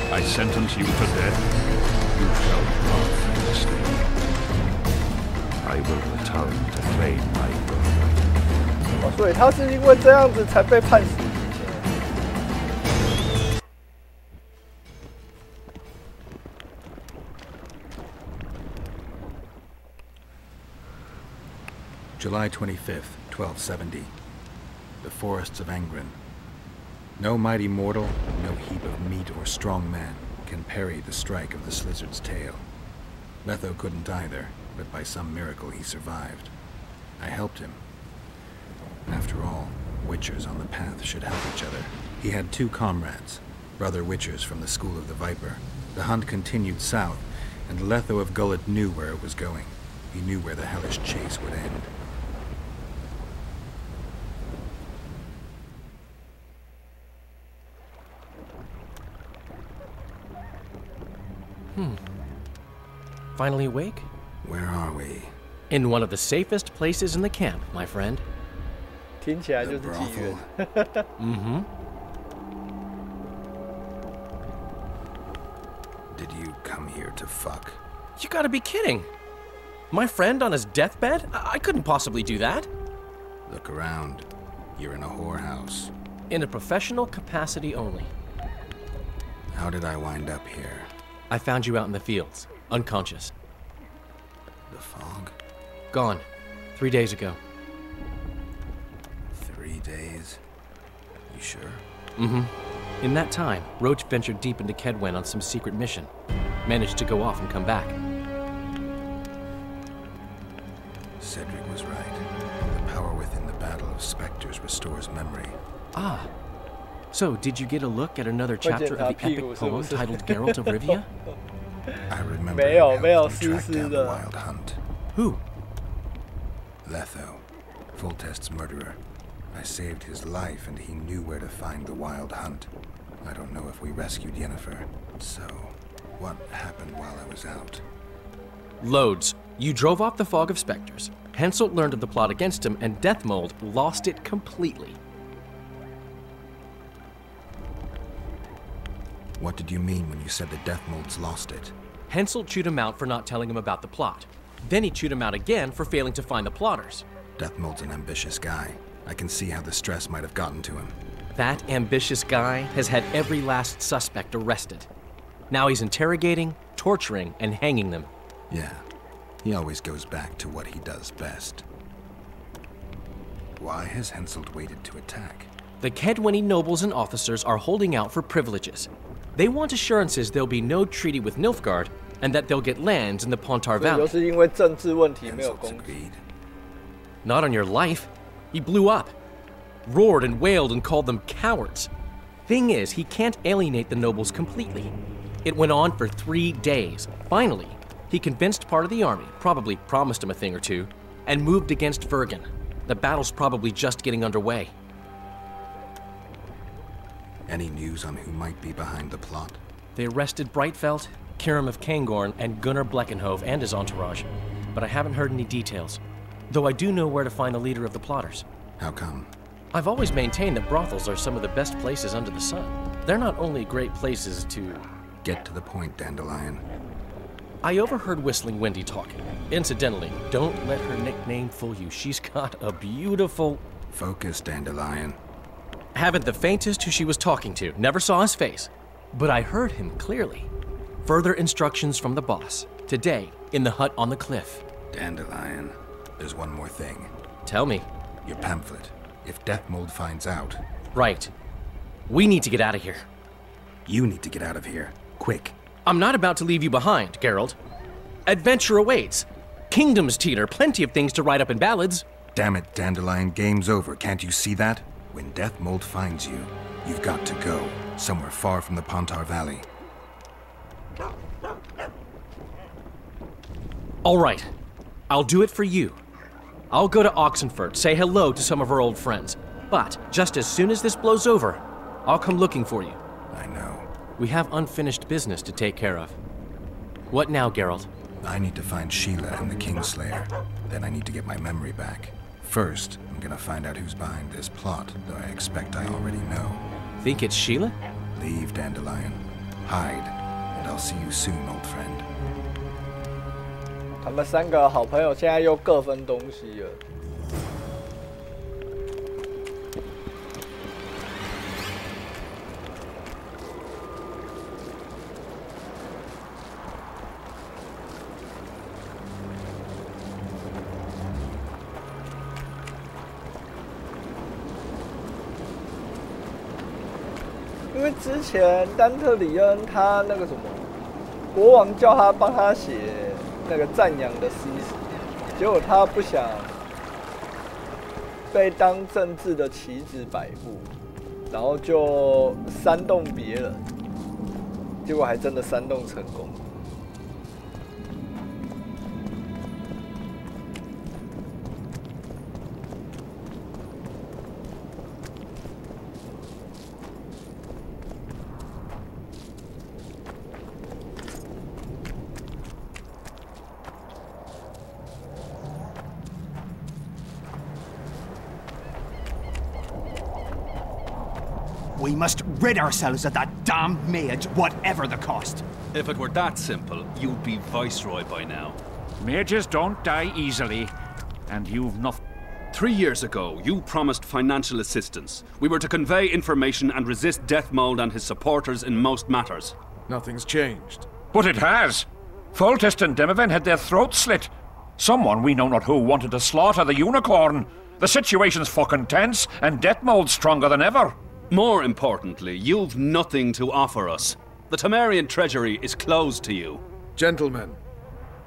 I sentence you to death. You shall not escape. I will return to claim my birthright. 哦，所以他是因为这样子才被判死。 July 25th, 1270. The forests of Angren. No mighty mortal, no heap of meat or strong man can parry the strike of the Slizzard's tail. Letho couldn't either, but by some miracle he survived. I helped him. After all, Witchers on the path should help each other. He had two comrades, brother Witchers from the School of the Viper. The hunt continued south, and Letho of Gullet knew where it was going. He knew where the hellish chase would end. Finally awake? Where are we? In one of the safest places in the camp, my friend. 听起来就是妓院。Mm-hmm. Did you come here to fuck? You gotta be kidding! My friend on his deathbed? I couldn't possibly do that. Look around. You're in a whorehouse. In a professional capacity only. How did I wind up here? I found you out in the fields, unconscious. The fog? Gone. 3 days ago. 3 days? You sure? Mm-hmm. In that time, Roach ventured deep into Kedwen on some secret mission. Managed to go off and come back. Cedric was right. The power within the Battle of Spectres restores memory. Ah. So, did you get a look at another chapter of the epic poem titled Geralt of Rivia? I remember the wild hunt. Who? Letho, Foltest's murderer. I saved his life and he knew where to find the wild hunt. I don't know if we rescued Yennefer. So, what happened while I was out? Loads. You drove off the Fog of Spectres. Henselt learned of the plot against him, and Deathmold lost it completely. What did you mean when you said the Death Molds lost it? Hensel chewed him out for not telling him about the plot. Then he chewed him out again for failing to find the plotters. Death Mold's an ambitious guy. I can see how the stress might have gotten to him. That ambitious guy has had every last suspect arrested. Now he's interrogating, torturing, and hanging them. Yeah, he always goes back to what he does best. Why has Henselt waited to attack? The Kedwenny nobles and officers are holding out for privileges. They want assurances there'll be no treaty with Nilfgaard, and that they'll get lands in the Pontar Valley. Not on your life. He blew up. Roared and wailed and called them cowards. Thing is, he can't alienate the nobles completely. It went on for 3 days. Finally, he convinced part of the army, probably promised him a thing or two, and moved against Vergen. The battle's probably just getting underway. Any news on who might be behind the plot? They arrested Breitfeld, Kirim of Kangorn, and Gunnar Bleckenhove and his entourage, but I haven't heard any details. Though I do know where to find the leader of the plotters. How come? I've always maintained that brothels are some of the best places under the sun. They're not only great places to... Get to the point, Dandelion. I overheard Whistling Wendy talking. Incidentally, don't let her nickname fool you. She's got a beautiful... Focus, Dandelion. Haven't the faintest who she was talking to. Never saw his face. But I heard him clearly. Further instructions from the boss. Today, in the hut on the cliff. Dandelion, there's one more thing. Tell me. Your pamphlet. If Deathmold finds out... Right. We need to get out of here. You need to get out of here. Quick. I'm not about to leave you behind, Geralt. Adventure awaits. Kingdoms teeter, plenty of things to write up in ballads. Damn it, Dandelion, game's over. Can't you see that? When Deathmold finds you, you've got to go. Somewhere far from the Pontar Valley. All right. I'll do it for you. I'll go to Oxenford, say hello to some of our old friends. But just as soon as this blows over, I'll come looking for you. I know. We have unfinished business to take care of. What now, Geralt? I need to find Sheila and the Kingslayer. Then I need to get my memory back. First, I'm gonna find out who's behind this plot, though I expect I already know. Think it's Sheila? Leave, Dandelion. Hide, and I'll see you soon, old friend. 他们3个好朋友现在又各分东西了。因为之前丹特里恩他那个什么，国王叫他帮他写那个赞扬的诗词，结果他不想被当政治的棋子摆布，然后就煽动别人，结果还真的煽动成功。We must rid ourselves of that damned mage, whatever the cost. If it were that simple, you'd be Viceroy by now. Mages don't die easily, and you've not... 3 years ago, you promised financial assistance. We were to convey information and resist Deathmold and his supporters in most matters. Nothing's changed. But it has. Foltest and Demoven had their throats slit. Someone, we know not who, wanted to slaughter the unicorn. The situation's fucking tense, and Deathmold's stronger than ever. More importantly, you've nothing to offer us. The Temerian treasury is closed to you. Gentlemen,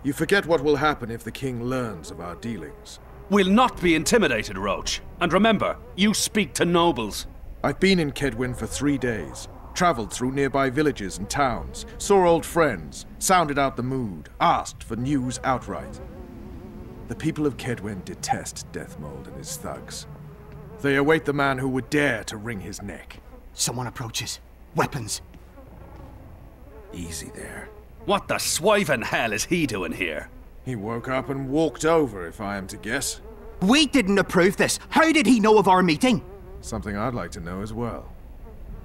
you forget what will happen if the king learns of our dealings. We'll not be intimidated, Roach. And remember, you speak to nobles. I've been in Kedwen for 3 days. Traveled through nearby villages and towns, saw old friends, sounded out the mood, asked for news outright. The people of Kedwen detest Deathmold and his thugs. They await the man who would dare to wring his neck. Someone approaches. Weapons. Easy there. What the swiven hell is he doing here? He woke up and walked over, if I am to guess. We didn't approve this. How did he know of our meeting? Something I'd like to know as well.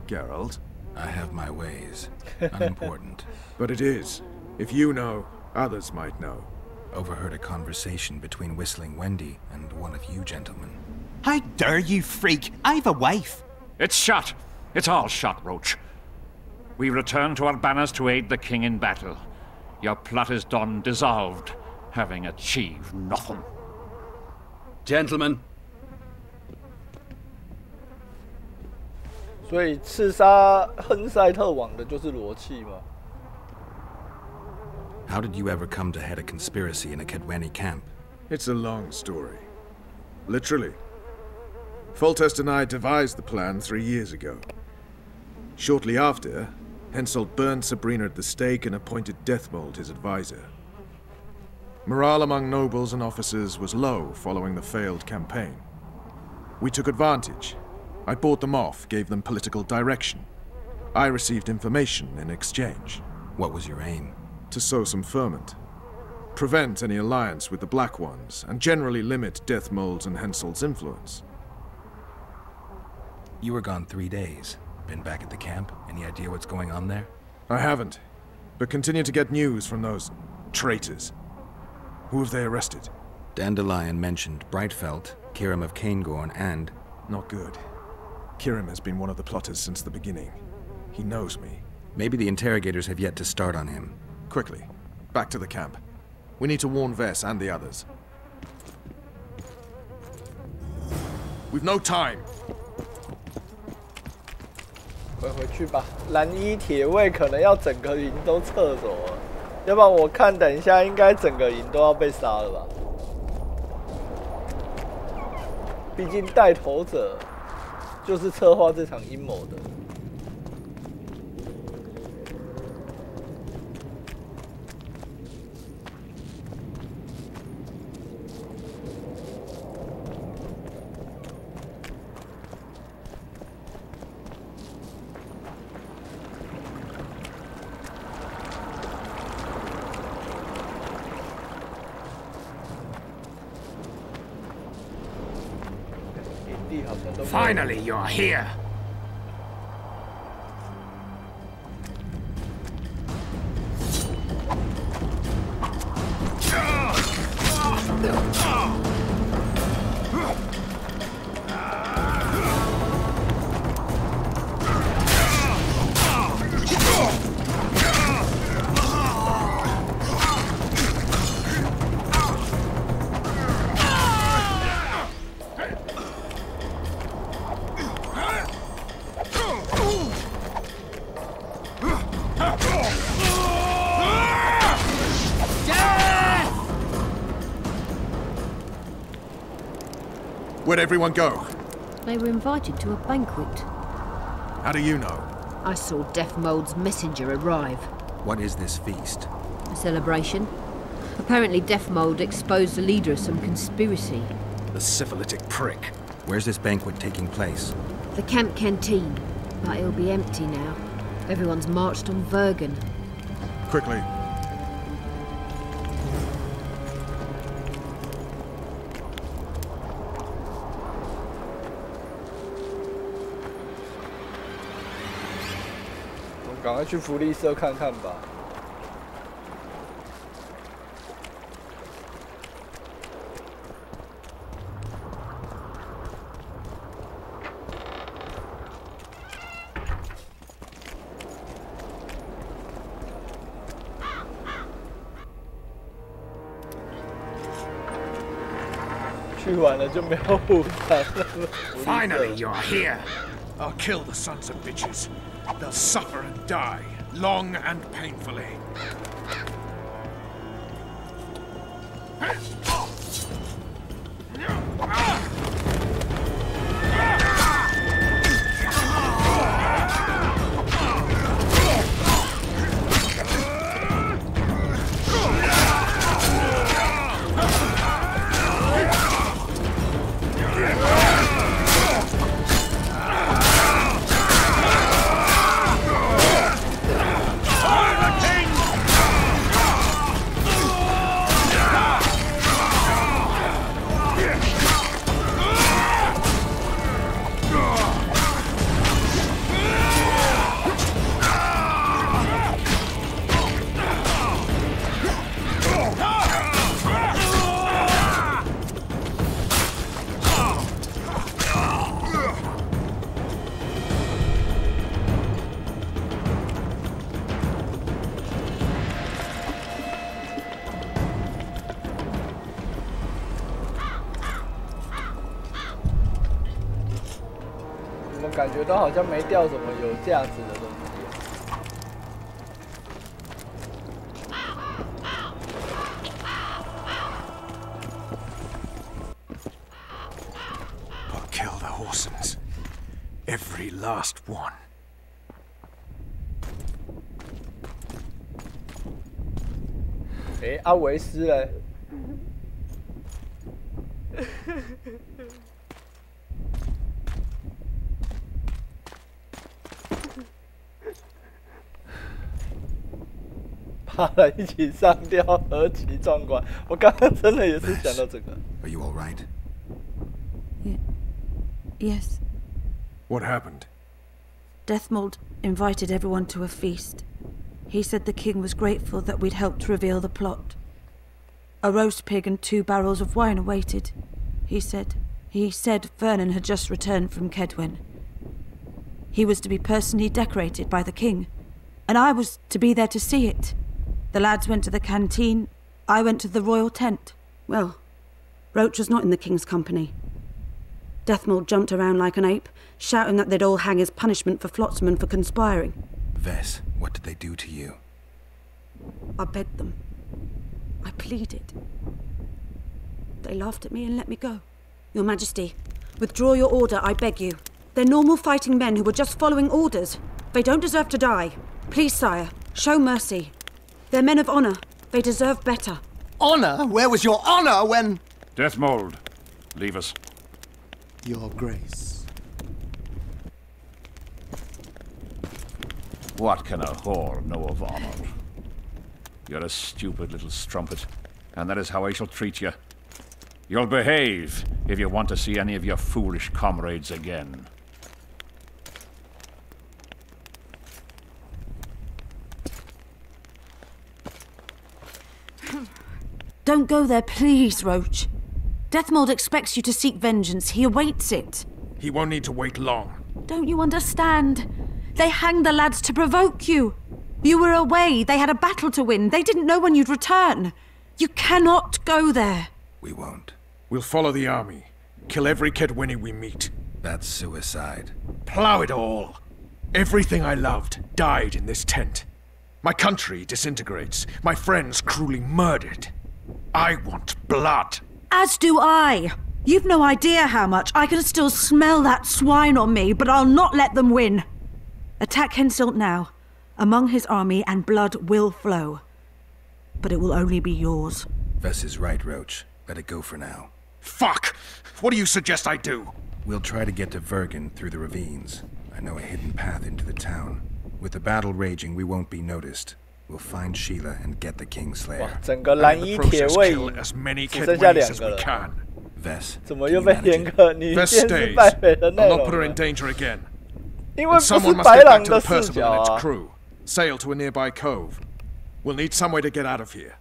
Geralt? I have my ways. Unimportant. But it is. If you know, others might know. Overheard a conversation between Whistling Wendy and one of you gentlemen. How dare you, freak? I've a wife. It's shut. It's all shut, Roach. We return to our banners to aid the king in battle. Your plot is done, dissolved, having achieved nothing. Gentlemen. 所以刺杀亨赛特王的就是罗契吗？ How did you ever come to head a conspiracy in a Kedweni camp? It's a long story. Literally. Foltest and I devised the plan 3 years ago. Shortly after, Henselt burned Sabrina at the stake and appointed Deathmold his advisor. Morale among nobles and officers was low following the failed campaign. We took advantage. I bought them off, gave them political direction. I received information in exchange. What was your aim? To sow some ferment. Prevent any alliance with the Black Ones, and generally limit Deathmold's and Henselt's influence. You were gone 3 days. Been back at the camp? Any idea what's going on there? I haven't, but continue to get news from those traitors. Who have they arrested? Dandelion mentioned Brightfelt, Kirim of Caingorn, and... Not good. Kirim has been one of the plotters since the beginning. He knows me. Maybe the interrogators have yet to start on him. Quickly, back to the camp. We need to warn Vess and the others. We've no time. 回去吧，蓝衣铁卫可能要整个营都撤走了，要不然我看等一下应该整个营都要被杀了吧。毕竟带头者就是策划这场阴谋的。Finally, you're here. Where'd everyone go? They were invited to a banquet. How do you know? I saw Deathmold's messenger arrive. What is this feast? A celebration. Apparently Deathmold exposed the leader of some conspiracy. The syphilitic prick. Where's this banquet taking place? The camp canteen. But it'll be empty now. Everyone's marched on Vergen. Quickly.赶快去福利社看看吧。去完了就没有午餐了。Finally, you're here. I'll kill the sons of bitches. They'll suffer and die, long and painfully. 感觉都好像没掉什么有价值的东西。 Kill the Horsons. Every last one. 阿维斯嘞？怕了，一起上吊，何其壮观！我刚刚真的也是想到这个。Are you all right? Yes. What happened? Deathmold invited everyone to a feast. He said the king was grateful that we'd helped reveal the plot. A roast pig and 2 barrels of wine awaited, he said. He said Vernon had just returned from Kedwen. He was to be personally decorated by the king, and I was to be there to see it. The lads went to the canteen, I went to the royal tent. Well, Roach was not in the king's company. Deathmold jumped around like an ape, shouting that they'd all hang as punishment for Flotsam for conspiring. Vess, what did they do to you? I begged them. I pleaded. They laughed at me and let me go. Your Majesty, withdraw your order, I beg you. They're normal fighting men who were just following orders. They don't deserve to die. Please, sire, show mercy. They're men of honor. They deserve better. Honor? Where was your honor when... Deathmold, leave us. Your Grace. What can a whore know of honor? You're a stupid little strumpet, and that is how I shall treat you. You'll behave if you want to see any of your foolish comrades again. Don't go there, please, Roach. Deathmold expects you to seek vengeance. He awaits it. He won't need to wait long. Don't you understand? They hanged the lads to provoke you. You were away. They had a battle to win. They didn't know when you'd return. You cannot go there. We won't. We'll follow the army. Kill every Kedweni we meet. That's suicide. Plow it all. Everything I loved died in this tent. My country disintegrates. My friends cruelly murdered. I want blood. As do I. You've no idea how much. I can still smell that swine on me, but I'll not let them win. Attack Henselt now. Among his army, and blood will flow. But it will only be yours. Vess is right, Roach. Let it go for now. Fuck! What do you suggest I do? We'll try to get to Vergen through the ravines. I know a hidden path into the town. With the battle raging, we won't be noticed. We'll find Sheila and get the Kingslayer. 整个蓝衣铁卫营只剩下2个了。 Vess, 怎么又被连个女剑士败北的内容 not put her in danger again. 因为不是 Someone must 白 get 狼 back to 的 the 视 Percival 角 and its 啊。 crew. Sail to a nearby cove. We'll need some way to get out of here.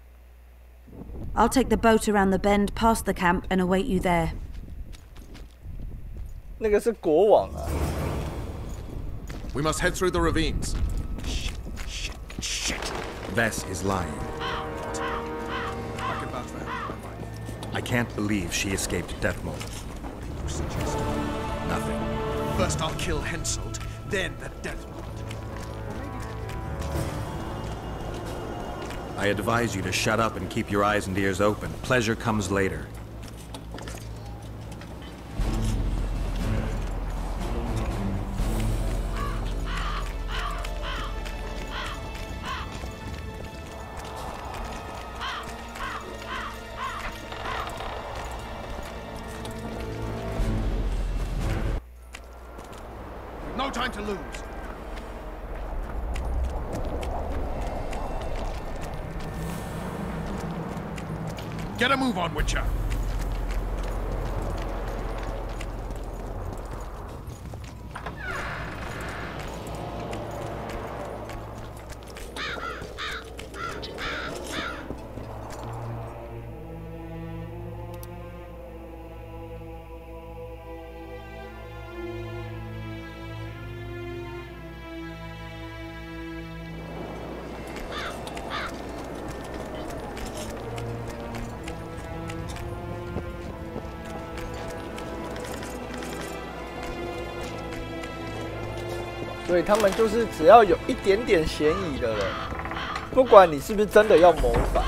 I'll take the boat around the bend past the camp and await you there. 那个是国王啊。 We must head through the ravines. Shit. Vess is lying. I can vouch for her. I can't believe she escaped Deathmold. What do you suggest? Nothing. First I'll kill Henselt, then the Deathmold. I advise you to shut up and keep your eyes and ears open. Pleasure comes later. No time to lose. Get a move on, Witcher. 所以他们就是只要有一点点嫌疑的人，不管你是不是真的要谋反，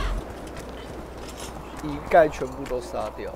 一概全部都杀掉。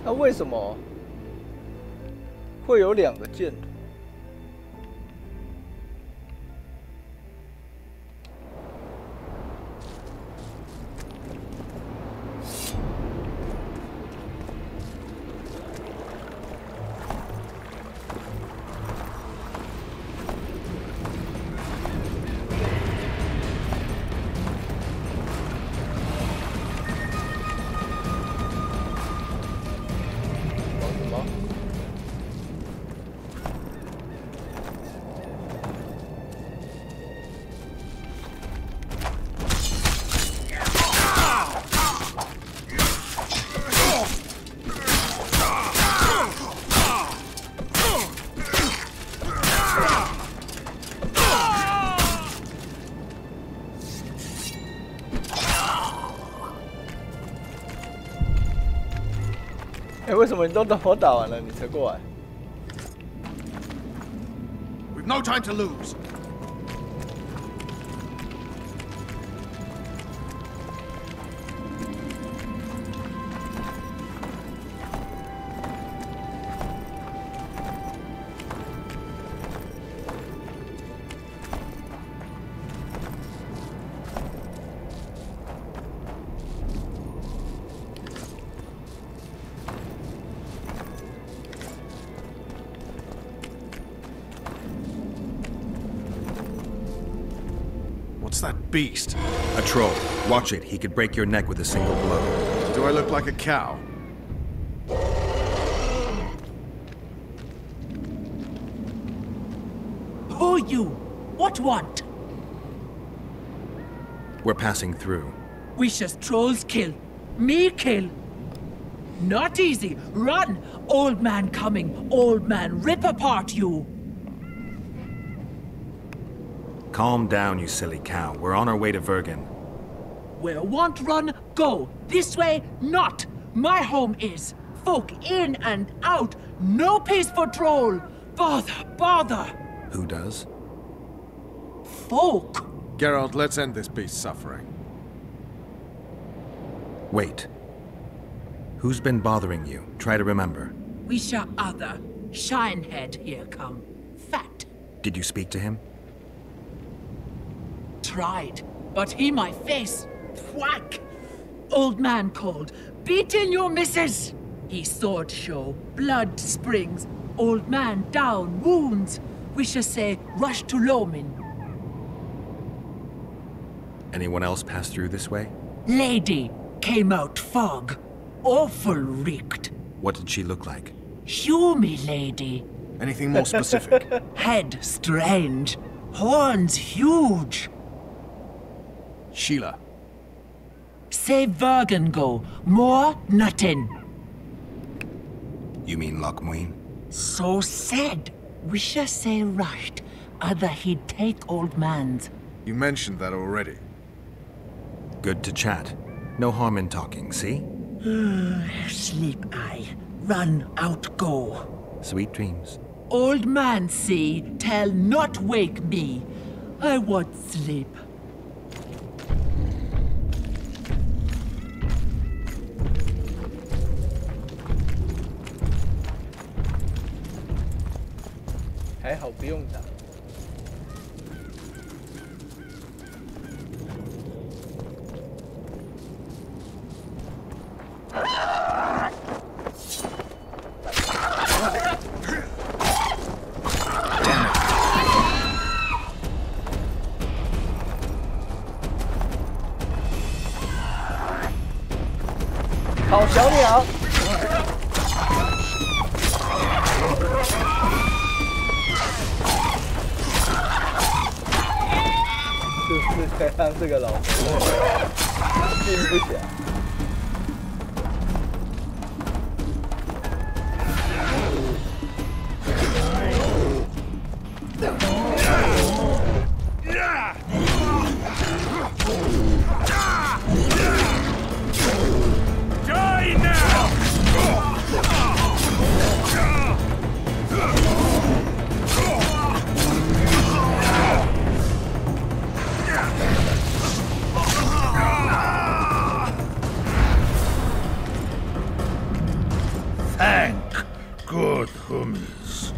那为什么会有2个箭头？为什么你都等我打完了，你才过来 ？We've no time to lose. That beast? A troll. Watch it. He could break your neck with a single blow. Do I look like a cow? Who are you? What want? We're passing through. Wishes trolls kill. Me kill. Not easy. Run! Old man coming. Old man rip apart you. Calm down, you silly cow. We're on our way to Vergen. Where want run, go. This way, not. My home is. Folk in and out. No peace for troll. Bother, bother. Who does? Folk. Geralt, let's end this beast's suffering. Wait. Who's been bothering you? Try to remember. We shall other. Shinehead here come. Fat. Did you speak to him? Tried, but he my face. Whack! Old man called. Beat in your missus! He sword show. Blood springs. Old man down. Wounds. We shall say rush to Lomin. Anyone else pass through this way? Lady came out fog. Awful reeked. What did she look like? Humy lady. Anything more specific? Head strange. Horns huge. Sheila. Say Vergen go. More nothing. You mean Lochmuin? So said. We shall say rushed. Other he'd take old man's. You mentioned that already. Good to chat. No harm in talking, see? Sleep I. Run out go. Sweet dreams. Old man say, tell not wake me. I want sleep.还好不用打。好小鸟。就是该让这个老婆并不小。Thank good homies.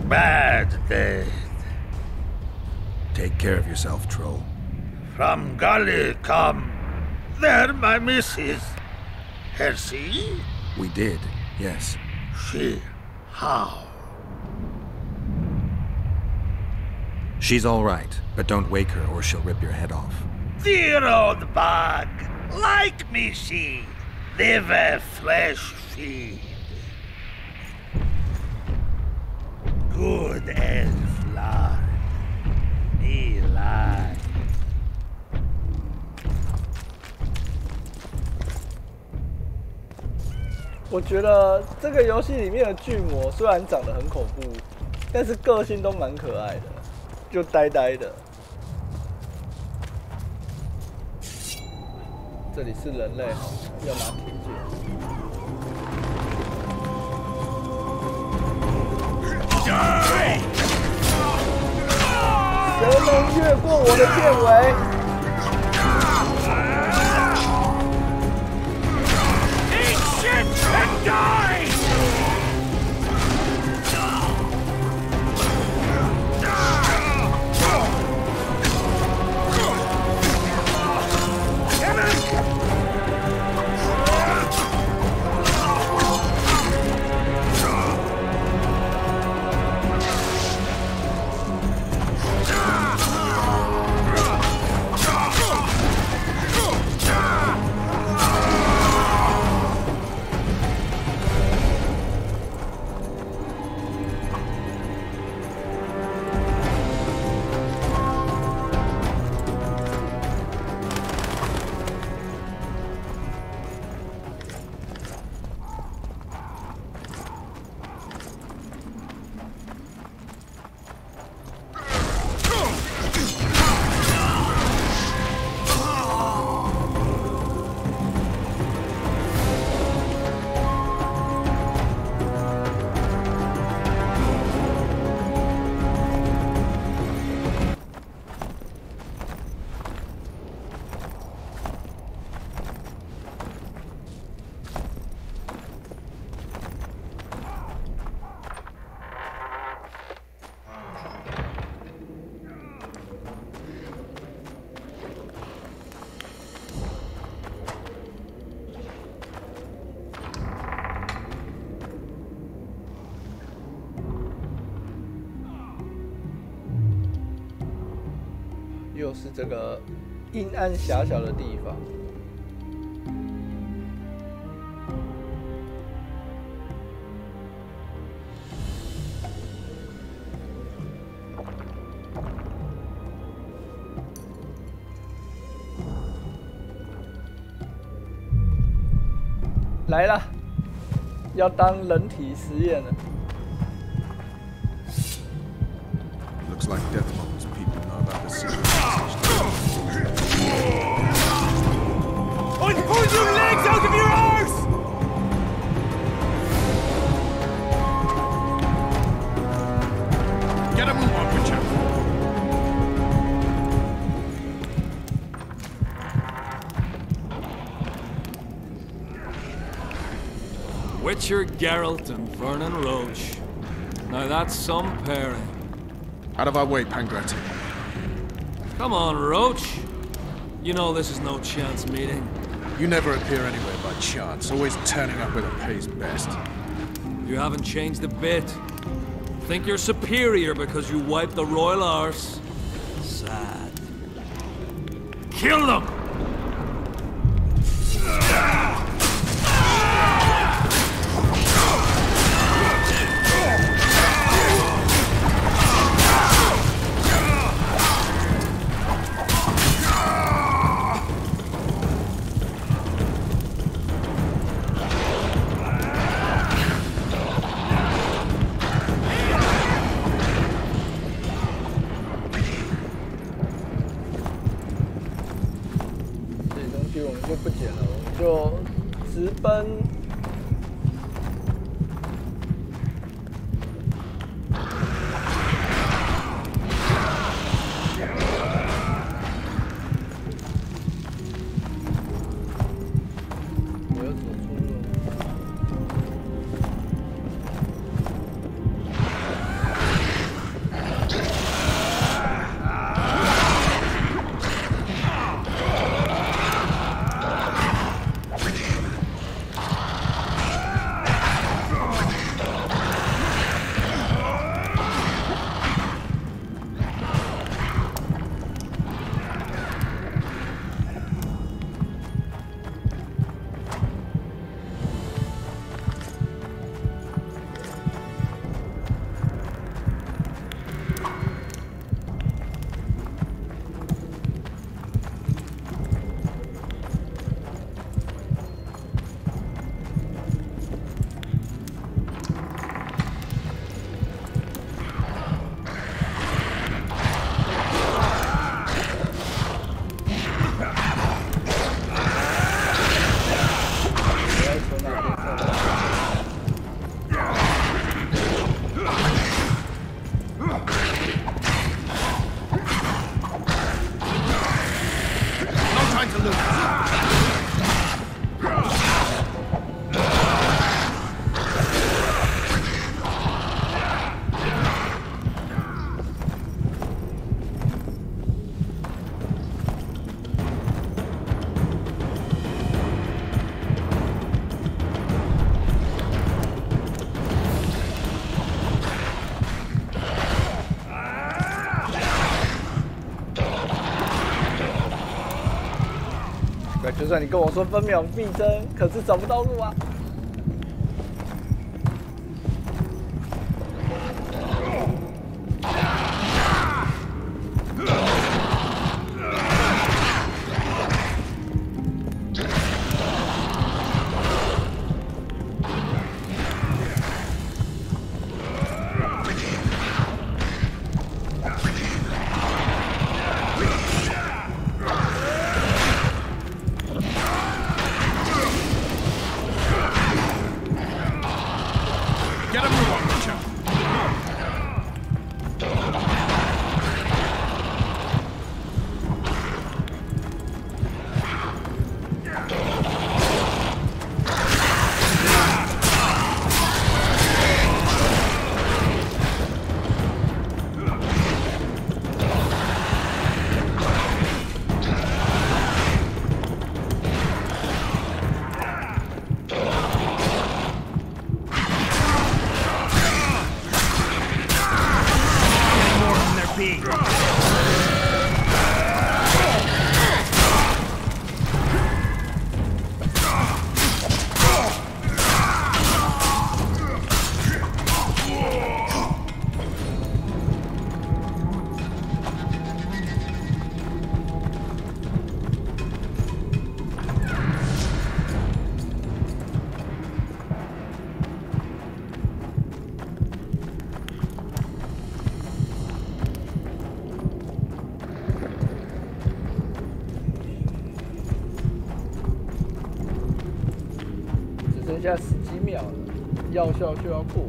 Bad dead. Take care of yourself, troll. From gully come. There my missus. Her see? We did, yes. She? How? She's all right, but don't wake her or she'll rip your head off. Dear old bug. Like me she. Liver flesh feed. Good as fly. Me lie. 我觉得这个游戏里面的巨魔虽然长得很恐怖，但是个性都蛮可爱的，就呆呆的。这里是人类，要拿铁剑。谁能越过我的剑尾？ And die!又是这个阴暗狭小的地方。来了，要当人体实验了。 Looks like Deathmold's people know about the secret. Someone pull your legs out of your arse! Get a move on, Witcher. Witcher, Geralt, and Vernon Roche. Now that's some pairing. Out of our way, Pangret. Come on, Roach. You know this is no chance meeting. You never appear anywhere by chance, always turning up where it pays best. You haven't changed a bit. Think you're superior because you wiped the royal arse? Sad. Kill them!就不捡了，我们就直奔。我要走出了。就算你跟我说分秒必争，可是找不到路啊！剩下10几秒了，药效就要过。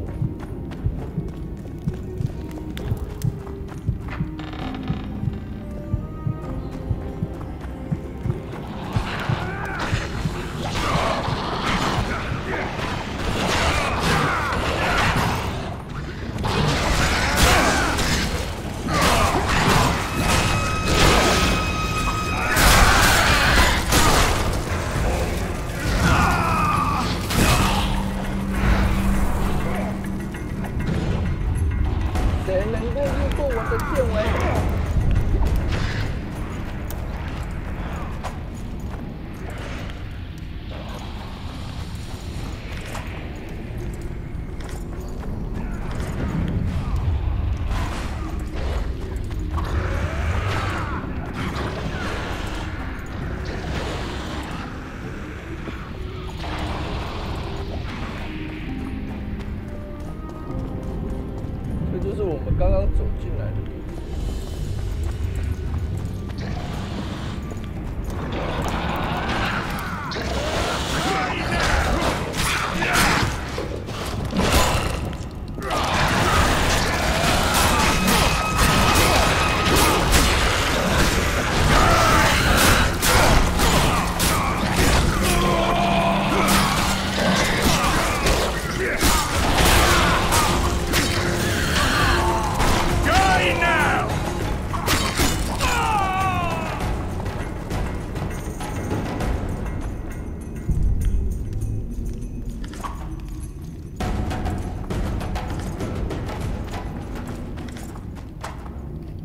就是我们刚刚走进来的地方。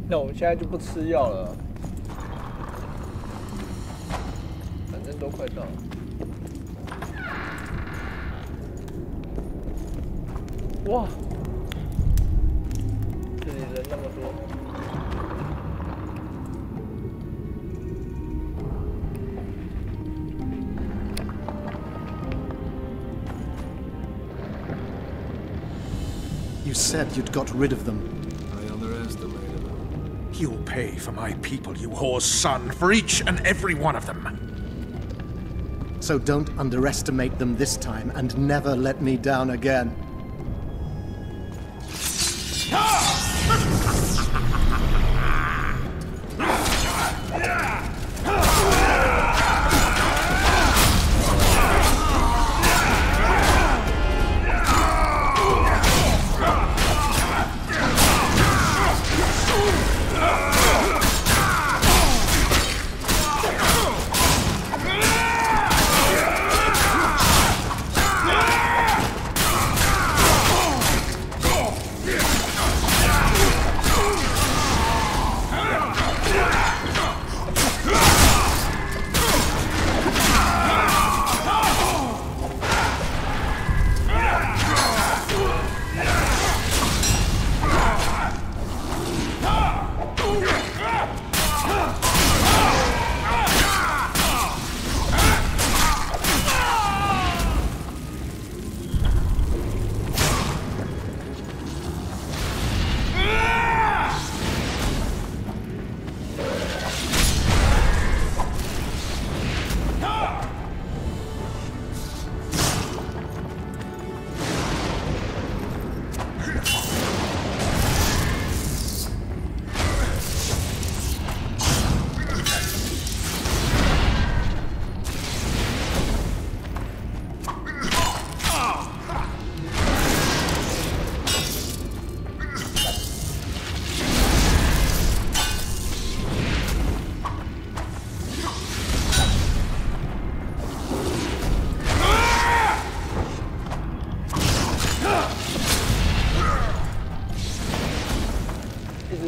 那我们现在就不吃药了，反正都快到了。哇，这里人那么多。You said you'd got rid of them. I underestimated them. You'll pay for my people, you whore's son, for each and every one of them. So don't underestimate them this time, and never let me down again.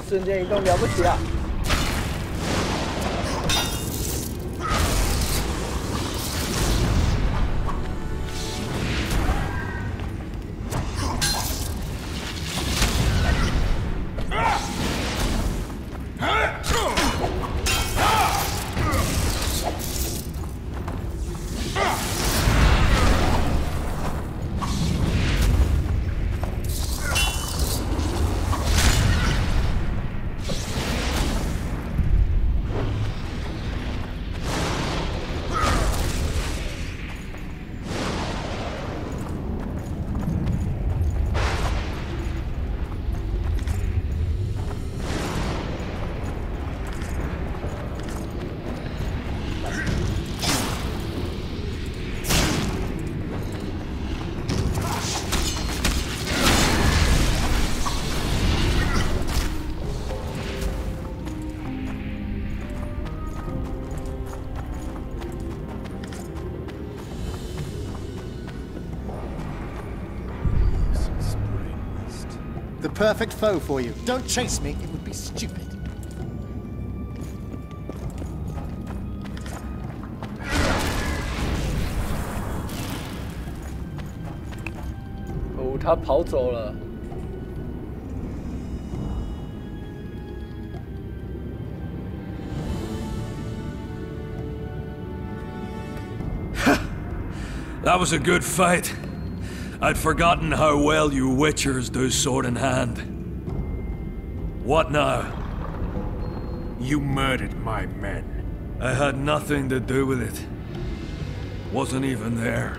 瞬间移动了不起了。perfect foe for you. Don't chase me, it would be stupid. Oh, 他跑走了。That was a good fight. I'd forgotten how well you Witchers do sword in hand. What now? You murdered my men. I had nothing to do with it. Wasn't even there.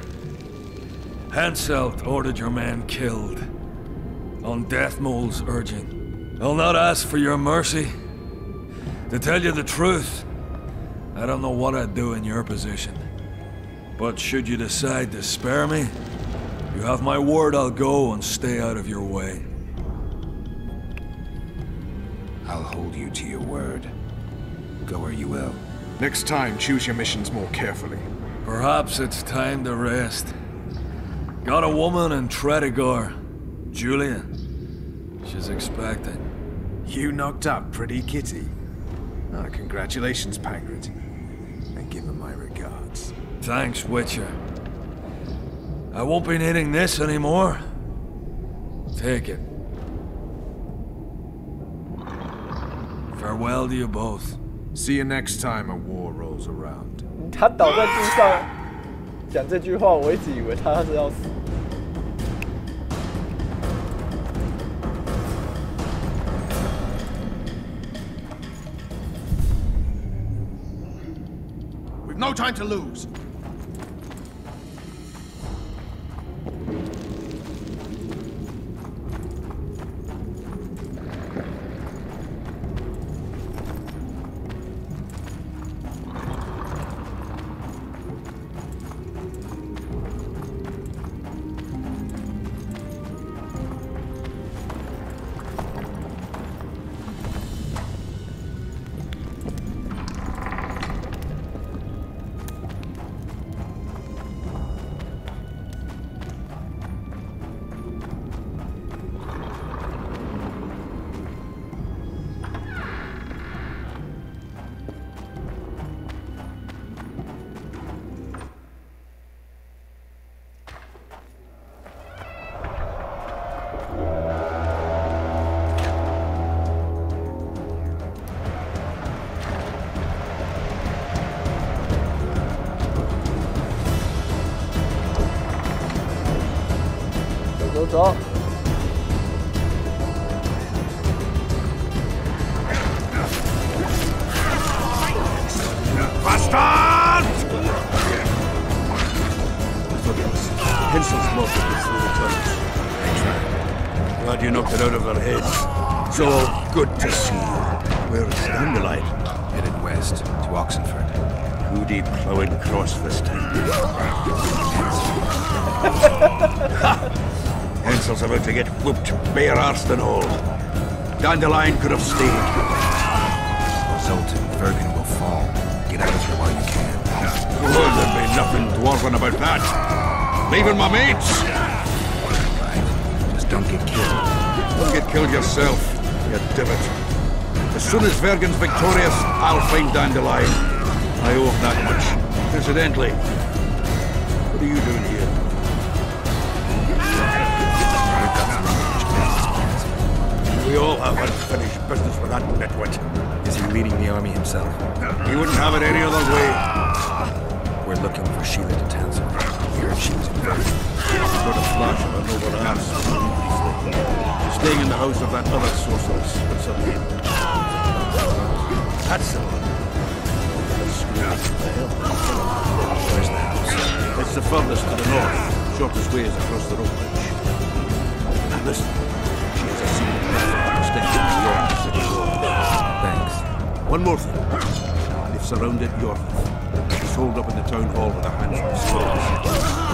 Henselt ordered your men killed. On Deathmold's urging. I'll not ask for your mercy. To tell you the truth, I don't know what I'd do in your position. But should you decide to spare me, you have my word I'll go and stay out of your way. I'll hold you to your word. Go where you will. Next time, choose your missions more carefully. Perhaps it's time to rest. Got a woman in Tredigor, Julia. She's expecting. You knocked up pretty kitty. Ah, congratulations, Pangrid. And give her my regards. Thanks, Witcher. I won't be needing this anymore. Take it. Farewell to you both. See you next time a war rolls around. 他倒在地上讲这句话，我一直以为他是要死。We've no time to lose.走。Bastard! Hensel's lost it with through the tunnels. Glad you knocked it out of their heads. So good to see you. Where's Dandelion? Headed west to Oxenford. Too deep plowing across this time. Hensel's about to get whooped, bare-arsed and all. Dandelion could have stayed. Zoltan, Vergen will fall. Get out of here while you can. Oh, there'll be nothing dwarven about that. Leaving my mates. Right. Just don't get killed. Don't get killed yourself, you divot. As soon as Vergen's victorious, I'll find Dandelion. I owe him that much. Incidentally, what are you doing here? We all have unfinished business with that nitwit. Is he leading the army himself? He wouldn't have it any other way. We're looking for Sheila de Tansel. We heard she was in Vergen. We've got a flash of her noble ass. Staying in the house of that other sorceress. What's her name? That's the one. Where's the house? It's the furthest to the north. Shortest way is across the rope bridge. And listen, she has a secret method extending beyond the city walls. Thanks. One more thing. They've surrounded Yorkville. She's holed up in the town hall with her hands on swords.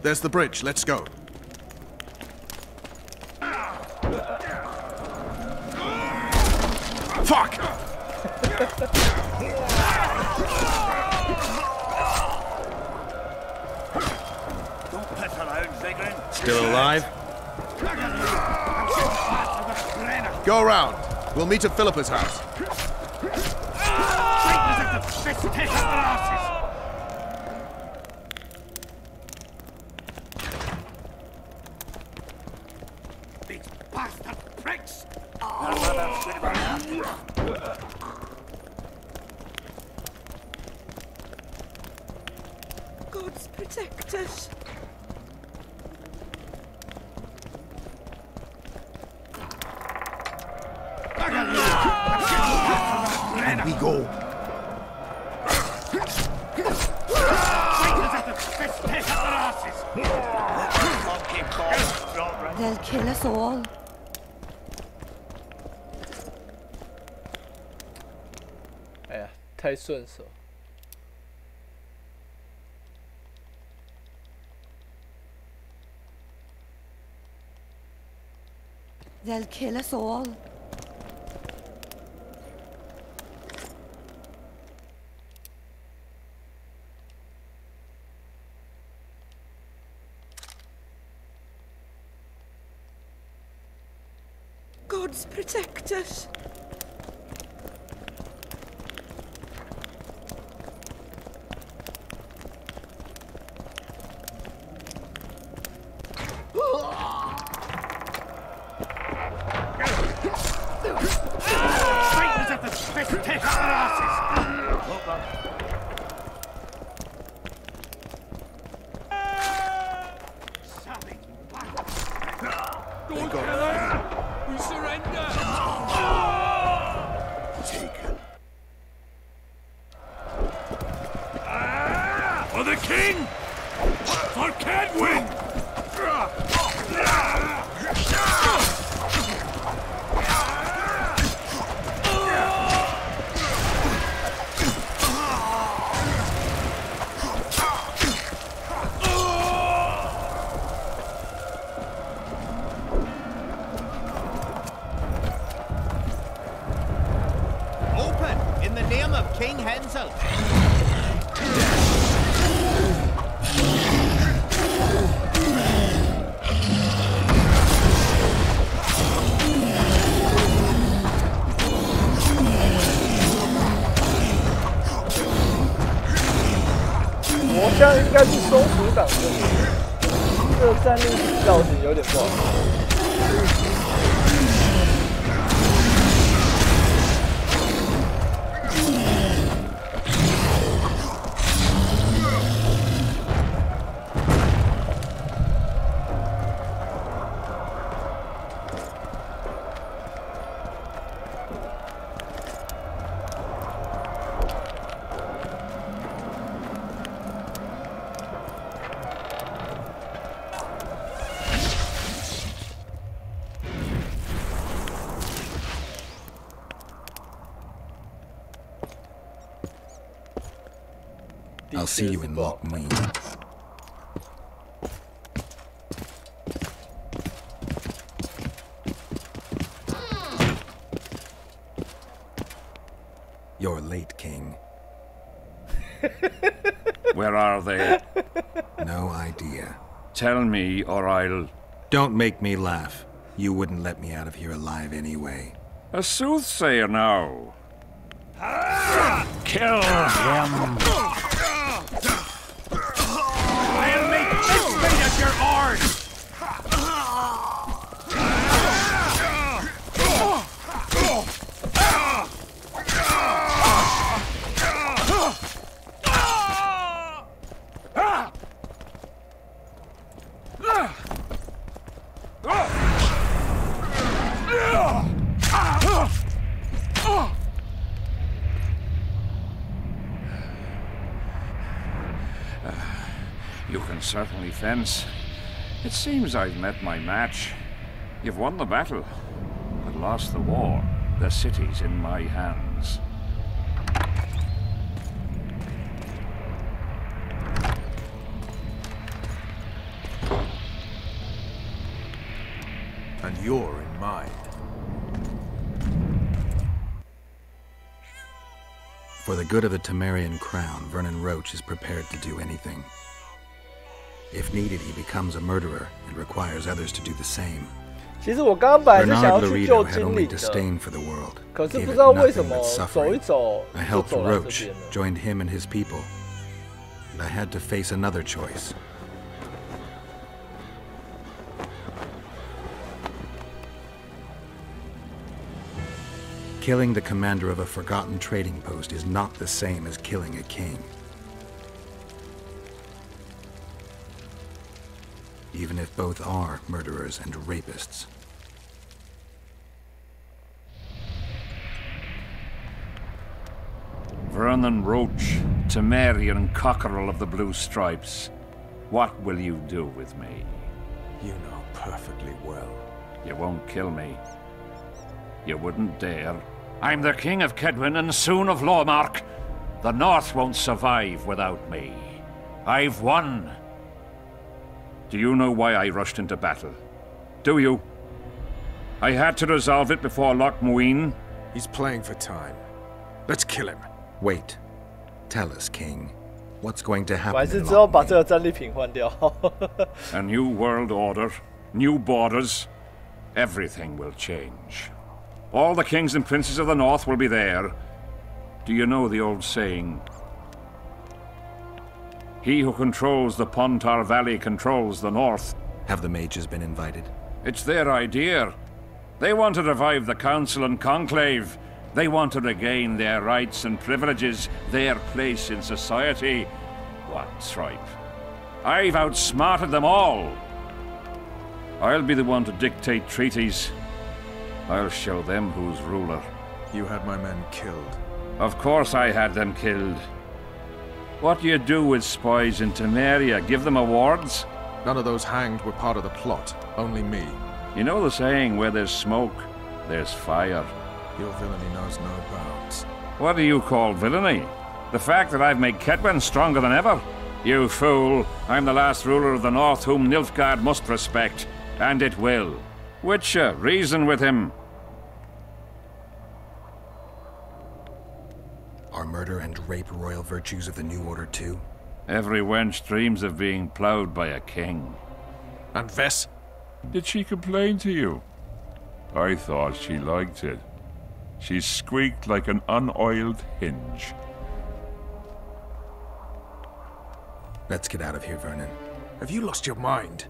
There's the bridge. Let's go. Fuck! Still alive? Go around. We'll meet at Philippa's house. These bastard pricks! Gods protect us. And we go. They'll kill us all. Eh, 太顺手。They'll kill us all. Gods protect us. We surrender! Taken. For the king! For Kedwin! King Hansel.我现在应该是松鼠党的，这个战力造型有点不好。I'll see you in Lockmead. You're late, King. Where are they? No idea. Tell me, or I'll... Don't make me laugh. You wouldn't let me out of here alive anyway. A soothsayer now. Kill them. I'll make mincemeat of your arse! You can certainly fence. It seems I've met my match. You've won the battle, but lost the war. The city's in my hands. And you're in mine. For the good of the Temerian crown, Vernon Roche is prepared to do anything. If needed, he becomes a murderer and requires others to do the same. 其实我刚刚本来是想要去救 Bernard 精 Laredo had 灵 only 的， disdain for the world, 可是 gave 不 it 知道为什 nothing 么 but 走一 suffering. 走 I 就 helped 走来这 Roche, 边了。 joined him and his people, and I had to face another choice. Killing the commander of a forgotten trading post is not the same as killing a king. Even if both are murderers and rapists. Vernon Roche, Temerian cockerel of the Blue Stripes. What will you do with me? You know perfectly well. You won't kill me. You wouldn't dare. I'm the King of Kedwin and soon of Lawmark. The North won't survive without me. I've won. Do you know why I rushed into battle? Do you? I had to resolve it before Loch Muin. He's playing for time. Let's kill him. Wait. Tell us, King. What's going to 我 happen 还是 in 之后 Loch 把 Muin? 这个战利品换掉。A new world order, new borders. Everything will change. All the kings and princes of the North will be there. Do you know the old saying? He who controls the Pontar Valley controls the North. Have the mages been invited? It's their idea. They want to revive the Council and Conclave. They want to regain their rights and privileges, their place in society. What tripe? I've outsmarted them all. I'll be the one to dictate treaties. I'll show them who's ruler. You had my men killed. Of course I had them killed. What do you do with spies in Temeria? Give them awards? None of those hanged were part of the plot. Only me. You know the saying, where there's smoke, there's fire. Your villainy knows no bounds. What do you call villainy? The fact that I've made Kedwen stronger than ever? You fool! I'm the last ruler of the North whom Nilfgaard must respect. And it will. Witcher, reason with him. Are murder and rape royal virtues of the New Order too? Every wench dreams of being ploughed by a king. And Vess? Did she complain to you? I thought she liked it. She squeaked like an unoiled hinge. Let's get out of here, Vernon. Have you lost your mind?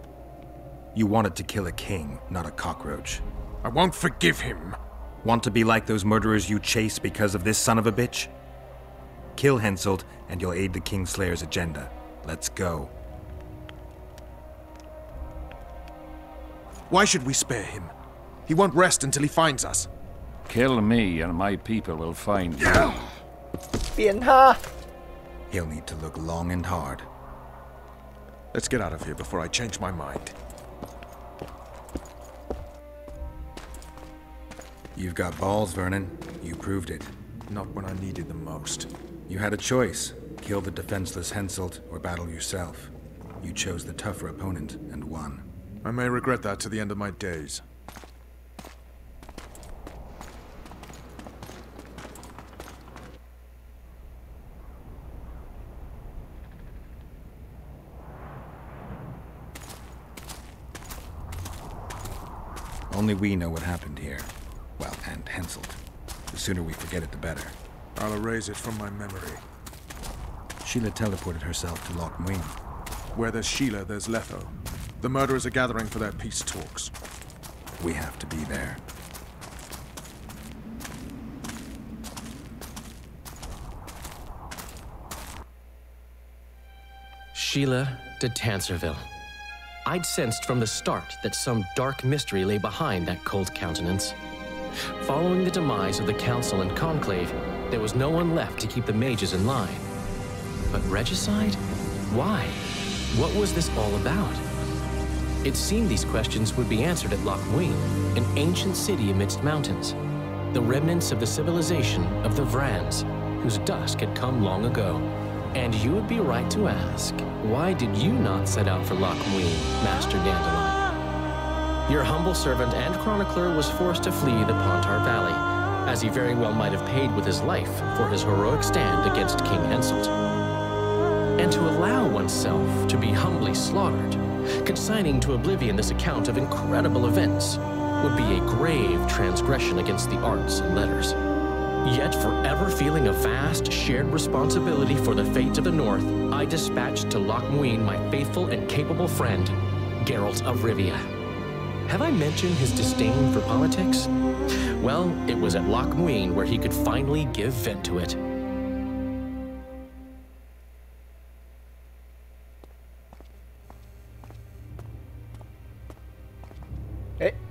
You wanted to kill a king, not a cockroach. I won't forgive him. Want to be like those murderers you chase because of this son of a bitch? Kill Henselt, and you'll aid the Kingslayer's agenda. Let's go. Why should we spare him? He won't rest until he finds us. Kill me, and my people will find you. 扁他! He'll need to look long and hard. Let's get out of here before I change my mind. You've got balls, Vernon. You proved it. Not when I needed them most. You had a choice. Kill the defenseless Henselt or battle yourself. You chose the tougher opponent and won. I may regret that to the end of my days. Only we know what happened here. Well, and Henselt. The sooner we forget it, the better. I'll erase it from my memory. Sheila teleported herself to Loch Muin. Where there's Sheila, there's Letho. The murderers are gathering for their peace talks. We have to be there. Sheila de Tanserville. I'd sensed from the start that some dark mystery lay behind that cold countenance. Following the demise of the Council and Conclave, there was no one left to keep the mages in line. But regicide? Why? What was this all about? It seemed these questions would be answered at Loch Muin, an ancient city amidst mountains. The remnants of the civilization of the Vrans, whose dusk had come long ago. And you would be right to ask, why did you not set out for Loch Muin, Master Dandelion? Your humble servant and chronicler was forced to flee the Pontar Valley, as he very well might have paid with his life for his heroic stand against King Henselt. And to allow oneself to be humbly slaughtered, consigning to oblivion this account of incredible events, would be a grave transgression against the arts and letters. Yet, forever feeling a vast, shared responsibility for the fate of the North, I dispatched to Loch Muin my faithful and capable friend, Geralt of Rivia. Have I mentioned his disdain for politics? Well, it was at Loch Muin where he could finally give vent to it.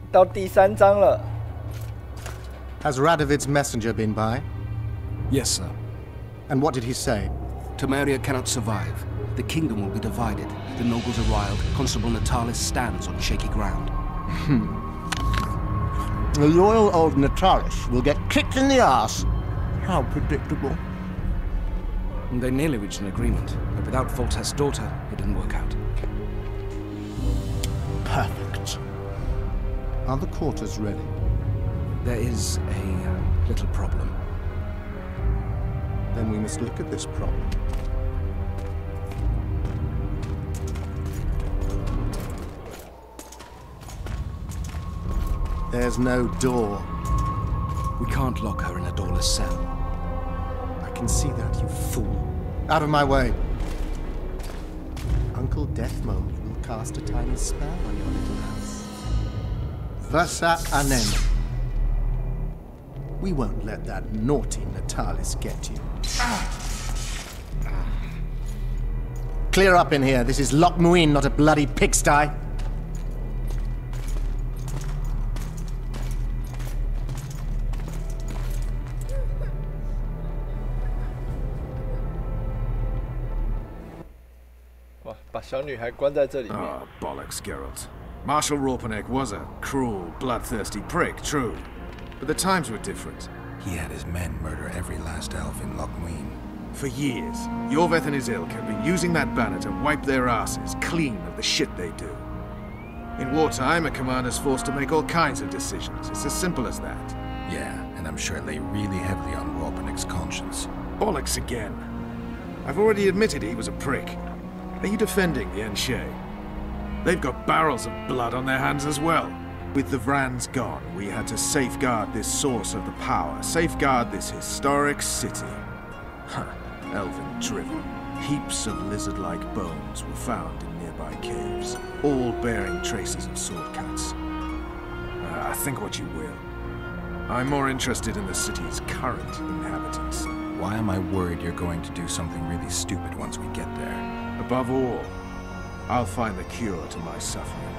到第3章了。Has Radovid's messenger been by? Yes, sir. And what did he say? Temeria cannot survive. The kingdom will be divided. The nobles are riled. Constable Natalis stands on shaky ground. The loyal old Natalis will get kicked in the ass. How predictable. They nearly reached an agreement, but without Foltest's daughter, it didn't work out. Perfect. Are the quarters ready? There is a little problem. Then we must look at this problem. There's no door. We can't lock her in a doorless cell. I can see that, you fool. Out of my way. Uncle Deathmold will cast a tiny spell on your little house. Versa anem. We won't let that naughty Natalis get you. Clear up in here. This is Loch Muin, not a bloody pigsty. Ah, bollocks, Geralt. Marshal Raupenek was a cruel, bloodthirsty prick, true. But the times were different. He had his men murder every last elf in Loch Muin. For years, Yorveth and his ilk have been using that banner to wipe their asses clean of the shit they do. In wartime, a commander's forced to make all kinds of decisions. It's as simple as that. Yeah, and I'm sure it lay really heavily on Raupenek's conscience. Bollocks again. I've already admitted he was a prick. Are you defending the Enshe? They've got barrels of blood on their hands as well. With the Vrans gone, we had to safeguard this source of the power, safeguard this historic city. Huh, elven drivel. Heaps of lizard-like bones were found in nearby caves, all bearing traces of sword cuts. Think what you will. I'm more interested in the city's current inhabitants. Why am I worried you're going to do something really stupid once we get there? Above all, I'll find the cure to my suffering.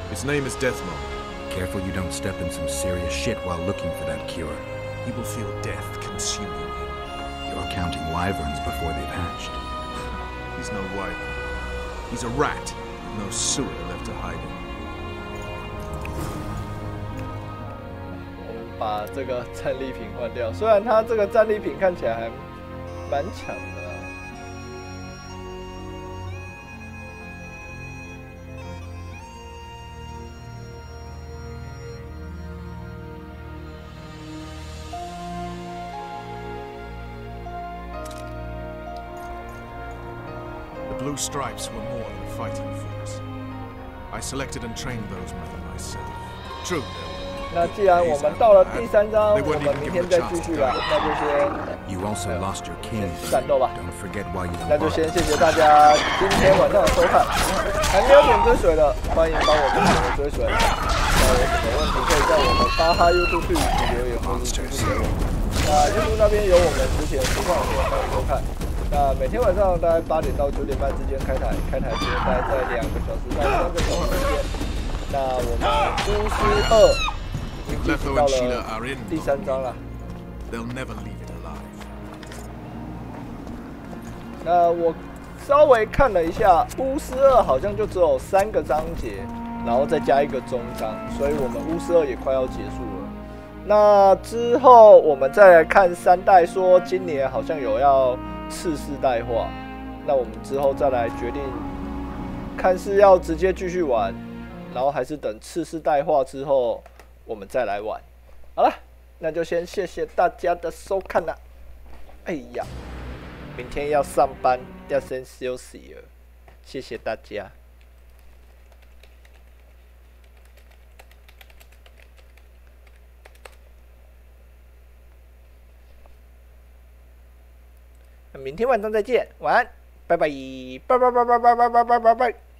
His name is Deathmold. Careful you don't step in some serious shit while looking for that cure. He will feel death consuming him. You're counting wyverns before they've hatched. He's no wyvern. He's a rat with no sewer left to hide in. 把这个战利品换掉，虽然它这个战利品看起来还蛮强的。 The Blue Stripes were more than a fighting force. I selected and trained those men myself. True. 那既然我们到了第3章，我们明天再继续了，那就先战斗吧。那就先谢谢大家今天晚上的收看。还没有点追随的，欢迎帮我们点个追随。那有什么问题可以在我们巴哈 YouTube 留言或者私信给我。那 YouTube 那边有我们之前实况片欢迎收看。那每天晚上大概8点到9点半之间开台，开台时间大概在2个小时到3个小时之间。那我们巫师2。 Letho and Sheila are in. 第3章了。 They'll never leave it alive. 那我稍微看了一下，巫师2好像就只有3个章节，然后再加一个终章，所以我们巫师2也快要结束了。那之后我们再来看3代，说今年好像有要次世代化，那我们之后再来决定，看是要直接继续玩，然后还是等次世代化之后我们再来玩。好了，那就先谢谢大家的收看啦。哎呀，明天要上班，要先休息了，谢谢大家。明天晚上再见，晚安，拜拜，拜拜拜拜拜拜拜拜拜。